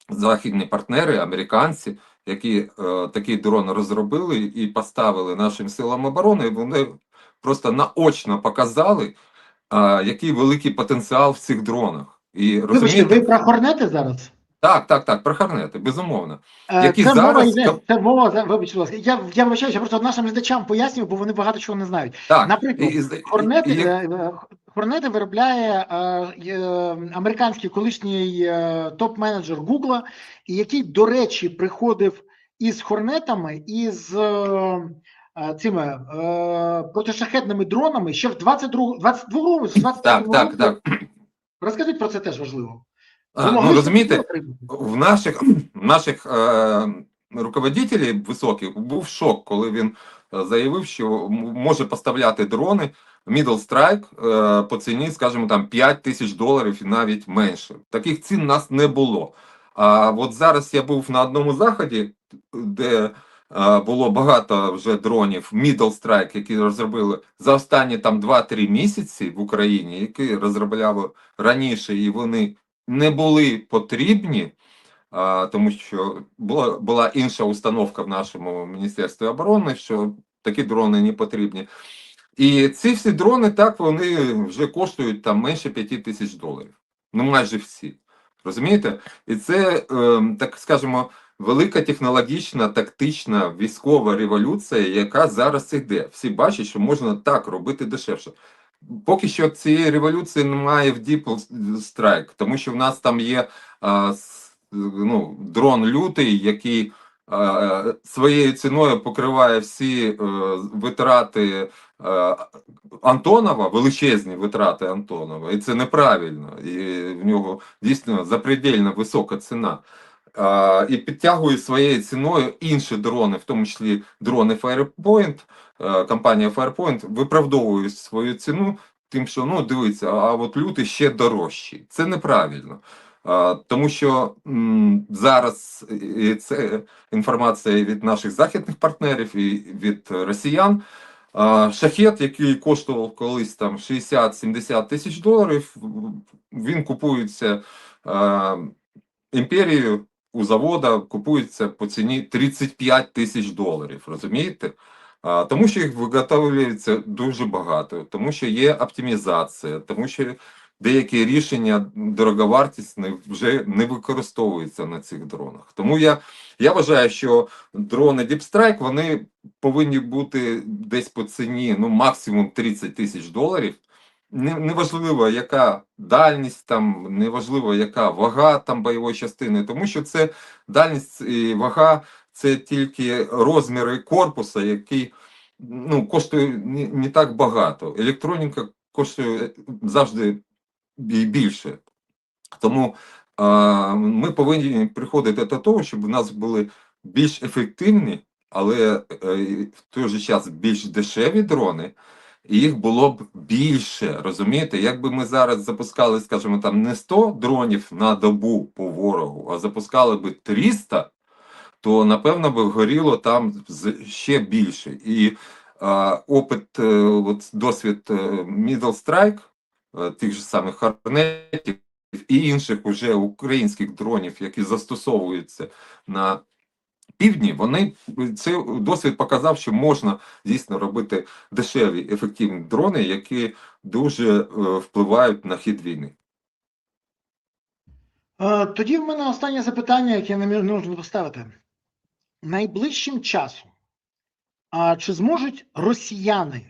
західні партнери, американці, які такі дрони розробили і поставили нашим силам оборони, вони просто наочно показали, який великий потенціал в цих дронах. І, вибачте, ви про Хорнети зараз? Так, про Хорнети, безумовно. Які це зараз... мова йде, це мова, вибачте, будь ласка. Я вибачаюся, просто нашим глядачам пояснюю, бо вони багато чого не знають. Так, наприклад, Хорнети виробляє американський колишній топ-менеджер Гугла, і який, до речі, приходив із Хорнетами, із цими протишахедними дронами ще в 22-му році. Так. Розкажіть про це, теж важливо. Ну, розумієте, в наших руководителів високих був шок, коли він заявив, що може поставляти дрони Middle Strike по ціні, скажімо, там $5000 і навіть менше. Таких цін у нас не було. А от зараз я був на одному заході, де було багато вже дронів Middle Strike, які розробили за останні там 2-3 місяці в Україні, які розробляли раніше, і вони не були потрібні, тому що була інша установка в нашому Міністерстві оборони, що такі дрони не потрібні. І ці всі дрони, так, вони вже коштують там менше $5000. Ну, майже всі. Розумієте? І це, так скажемо, велика технологічна, тактична, військова революція, яка зараз йде. Всі бачать, що можна так робити дешевше. Поки що цієї революції немає в Deep Strike, тому що в нас там є дрон лютий, який своєю ціною покриває всі витрати Антонова, величезні витрати Антонова, і це неправильно, і в нього дійсно запредельно висока ціна. І підтягує своєю ціною інші дрони, в тому числі дрони Firepoint, компанія Firepoint виправдовує свою ціну тим, що, ну, дивіться, а от лютий ще дорожчий. Це неправильно. Тому що зараз, і це інформація від наших західних партнерів і від росіян, шахет, який коштував колись там 60-70 тисяч доларів, він купується імперією, у завода, купується по ціні 35 тисяч доларів, розумієте? Тому що їх виготовлюється дуже багато, тому що є оптимізація, тому що деякі рішення дороговартісні вже не використовуються на цих дронах. Тому я вважаю, що дрони Deep Strike, вони повинні бути десь по ціні, ну, максимум 30 тисяч доларів. Неважливо, яка дальність, там, неважливо, яка вага там бойової частини, тому що це дальність і вага, це тільки розміри корпуса, який, ну, коштує не так багато. Електроніка коштує завжди більше. Тому ми повинні приходити до того, щоб у нас були більш ефективні, але в той же час більш дешеві дрони, і їх було б більше, розумієте? Якби ми зараз запускали, скажімо, там не 100 дронів на добу по ворогу, а запускали би 300, то, напевно, би горіло там ще більше. І опит, досвід Middle Strike, тих же самих Хорнетів і інших уже українських дронів, які застосовуються на півдні, цей досвід показав, що можна дійсно робити дешеві, ефективні дрони, які дуже впливають на хід війни. Тоді в мене останнє запитання, яке не можна поставити. Найближчим часом, чи зможуть росіяни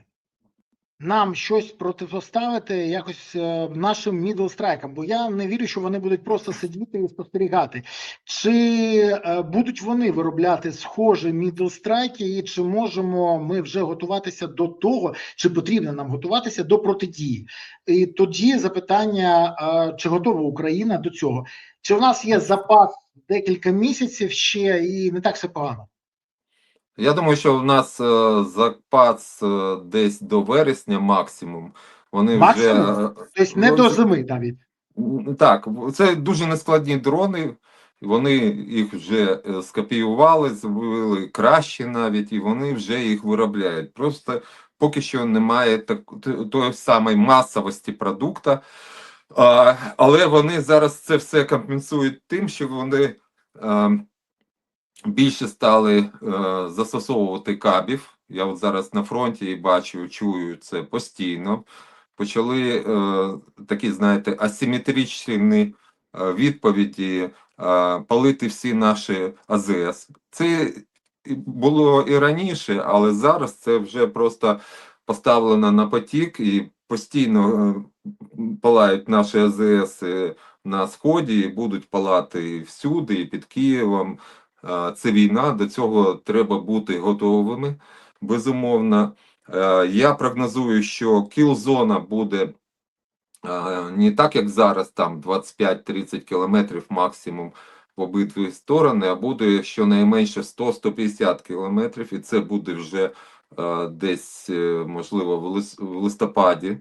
нам щось протистоставити якось нашим Middle Strike? Бо я не вірю, що вони будуть просто сидіти і спостерігати. Чи будуть вони виробляти схожі Middle Strike, і чи можемо ми вже готуватися до того, чи потрібно нам готуватися до протидії? І тоді запитання, чи готова Україна до цього? Чи в нас є запас декілька місяців ще і не так все погано? Я думаю, що в нас запас десь до вересня максимум. Вони Максимум? вже Тобто не до зими навіть? Так, це дуже нескладні дрони, вони їх вже скопіювали, зробили краще навіть, і вони вже їх виробляють. Просто поки що немає тої самої масовості продукту, але вони зараз це все компенсують тим, що вони більше стали застосовувати кабів. Я от зараз на фронті і бачу, чую це постійно. Почали такі, знаєте, асиметричні відповіді палити всі наші АЗС. Це було і раніше, але зараз це вже просто поставлено на потік і постійно палають наші АЗС на Сході, і будуть палати і всюди, і під Києвом. Це війна, до цього треба бути готовими, безумовно. Я прогнозую, що кіл-зона буде не так, як зараз, там 25-30 кілометрів максимум, в обидві сторони, а буде щонайменше 100-150 кілометрів, і це буде вже десь, можливо, в листопаді,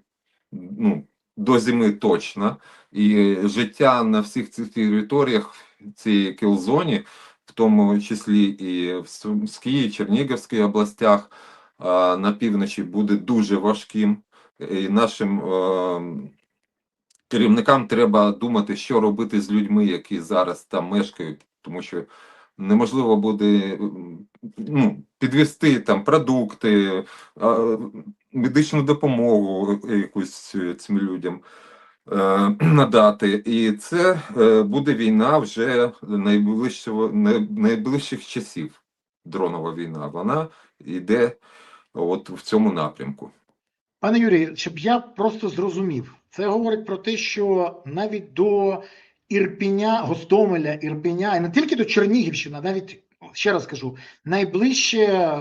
ну, до зими точно. І життя на всіх цих територіях, цієї кілзоні, в тому числі і в Сумській, Чернігівській областях, на півночі буде дуже важким. І нашим керівникам треба думати, що робити з людьми, які зараз там мешкають, тому що неможливо буде підвести там продукти, медичну допомогу якусь цим людям надати. І це буде війна вже найближчих часів. Дронова війна, вона йде от в цьому напрямку. Пане Юрію, щоб я просто зрозумів, це говорить про те, що навіть до Ірпеня, Гостомеля, Ірпеня, і не тільки до Чернігівщини, а навіть, ще раз кажу, найближче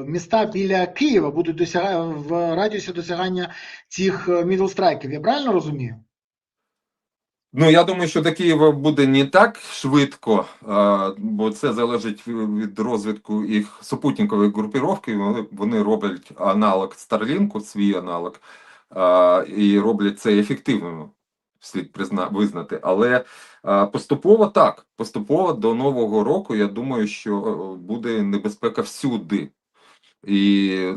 міста біля Києва будуть в радіусі досягання цих мідлстрайків. Я правильно розумію? Ну, я думаю, що до Києва буде не так швидко, бо це залежить від розвитку їх супутникової групіровки. Вони роблять аналог Старлінку, свій аналог, і роблять це ефективним, слід визнати. Але поступово так, поступово до Нового року, я думаю, що буде небезпека всюди. І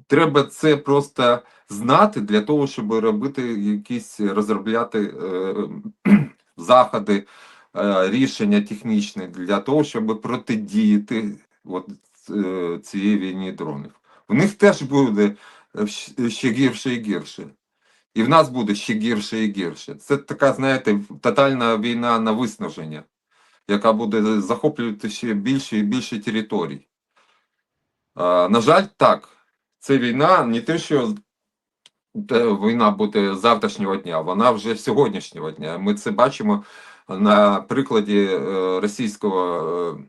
треба це просто знати для того, щоб робити розробляти заходи, рішення технічні для того, щоб протидіяти цієї війні дронів. В них теж буде ще гірше і гірше. І в нас буде ще гірше і гірше. Це така, знаєте, тотальна війна на виснаження, яка буде захоплювати ще більше і більше територій. На жаль, так. Це війна не те, що війна буде завтрашнього дня, вона вже сьогоднішнього дня. Ми це бачимо на прикладі російського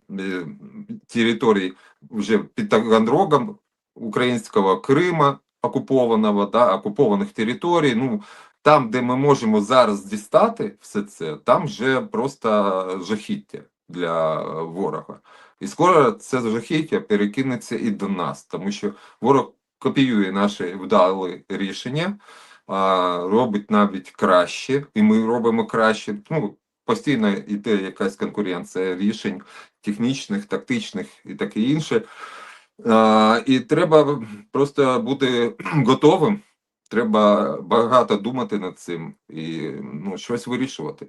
території вже під Таганрогом, українського Крима, окупованого, окупованих територій. Ну, там, де ми можемо зараз дістати все це, там вже просто жахіття для ворога. І скоро це жахіття перекинеться і до нас, тому що ворог копіює наші вдалі рішення, робить навіть краще, і ми робимо краще. Ну, постійно йде якась конкуренція рішень технічних, тактичних і таке інше. І треба просто бути готовим, треба багато думати над цим і щось вирішувати.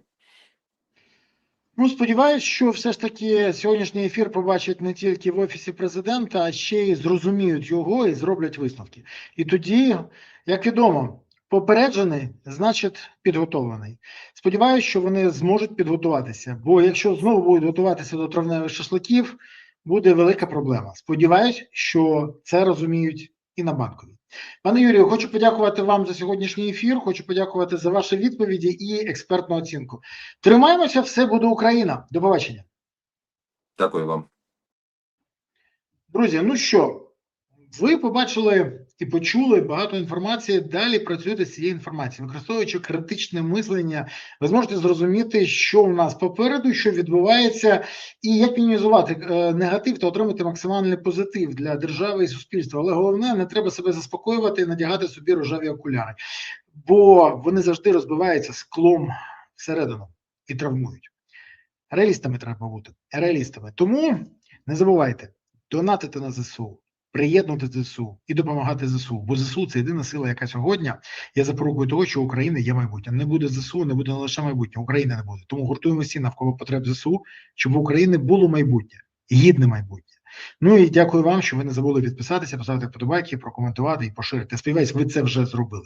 Ну, сподіваюсь, що все ж таки сьогоднішній ефір побачать не тільки в Офісі Президента, а ще й зрозуміють його і зроблять висновки. І тоді, як відомо, попереджений, значить підготовлений. Сподіваюсь, що вони зможуть підготуватися, бо якщо знову будуть готуватися до травневих шашликів, буде велика проблема. Сподіваюсь, що це розуміють і на Банковій. Пане Юрію, хочу подякувати вам за сьогоднішній ефір, хочу подякувати за ваші відповіді і експертну оцінку. Тримаємося, все буде Україна. До побачення. Дякую вам. Друзі, ну що, ви побачили і почули багато інформації, далі працюйте з цією інформацією. Використовуючи критичне мислення, ви зможете зрозуміти, що у нас попереду, що відбувається, і як мінімізувати негатив та отримати максимальний позитив для держави і суспільства. Але головне, не треба себе заспокоювати і надягати собі рожеві окуляри, бо вони завжди розбиваються склом всередину і травмують. Реалістами треба бути, реалістами. Тому не забувайте донатити на ЗСУ, приєднувати ЗСУ і допомагати ЗСУ. Бо ЗСУ – це єдина сила, яка сьогодні є запорукою того, що у України є майбутнє. Не буде ЗСУ, не буде не лише майбутнє, України не буде. Тому гуртуємо всі навколо потреб ЗСУ, щоб в Україні було майбутнє, гідне майбутнє. Ну і дякую вам, що ви не забули підписатися, поставити вподобайки, прокоментувати і поширити. Сподіваюсь, ви це вже зробили.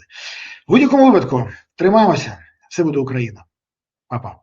В будь-якому випадку тримаємося, все буде Україна. Па-па.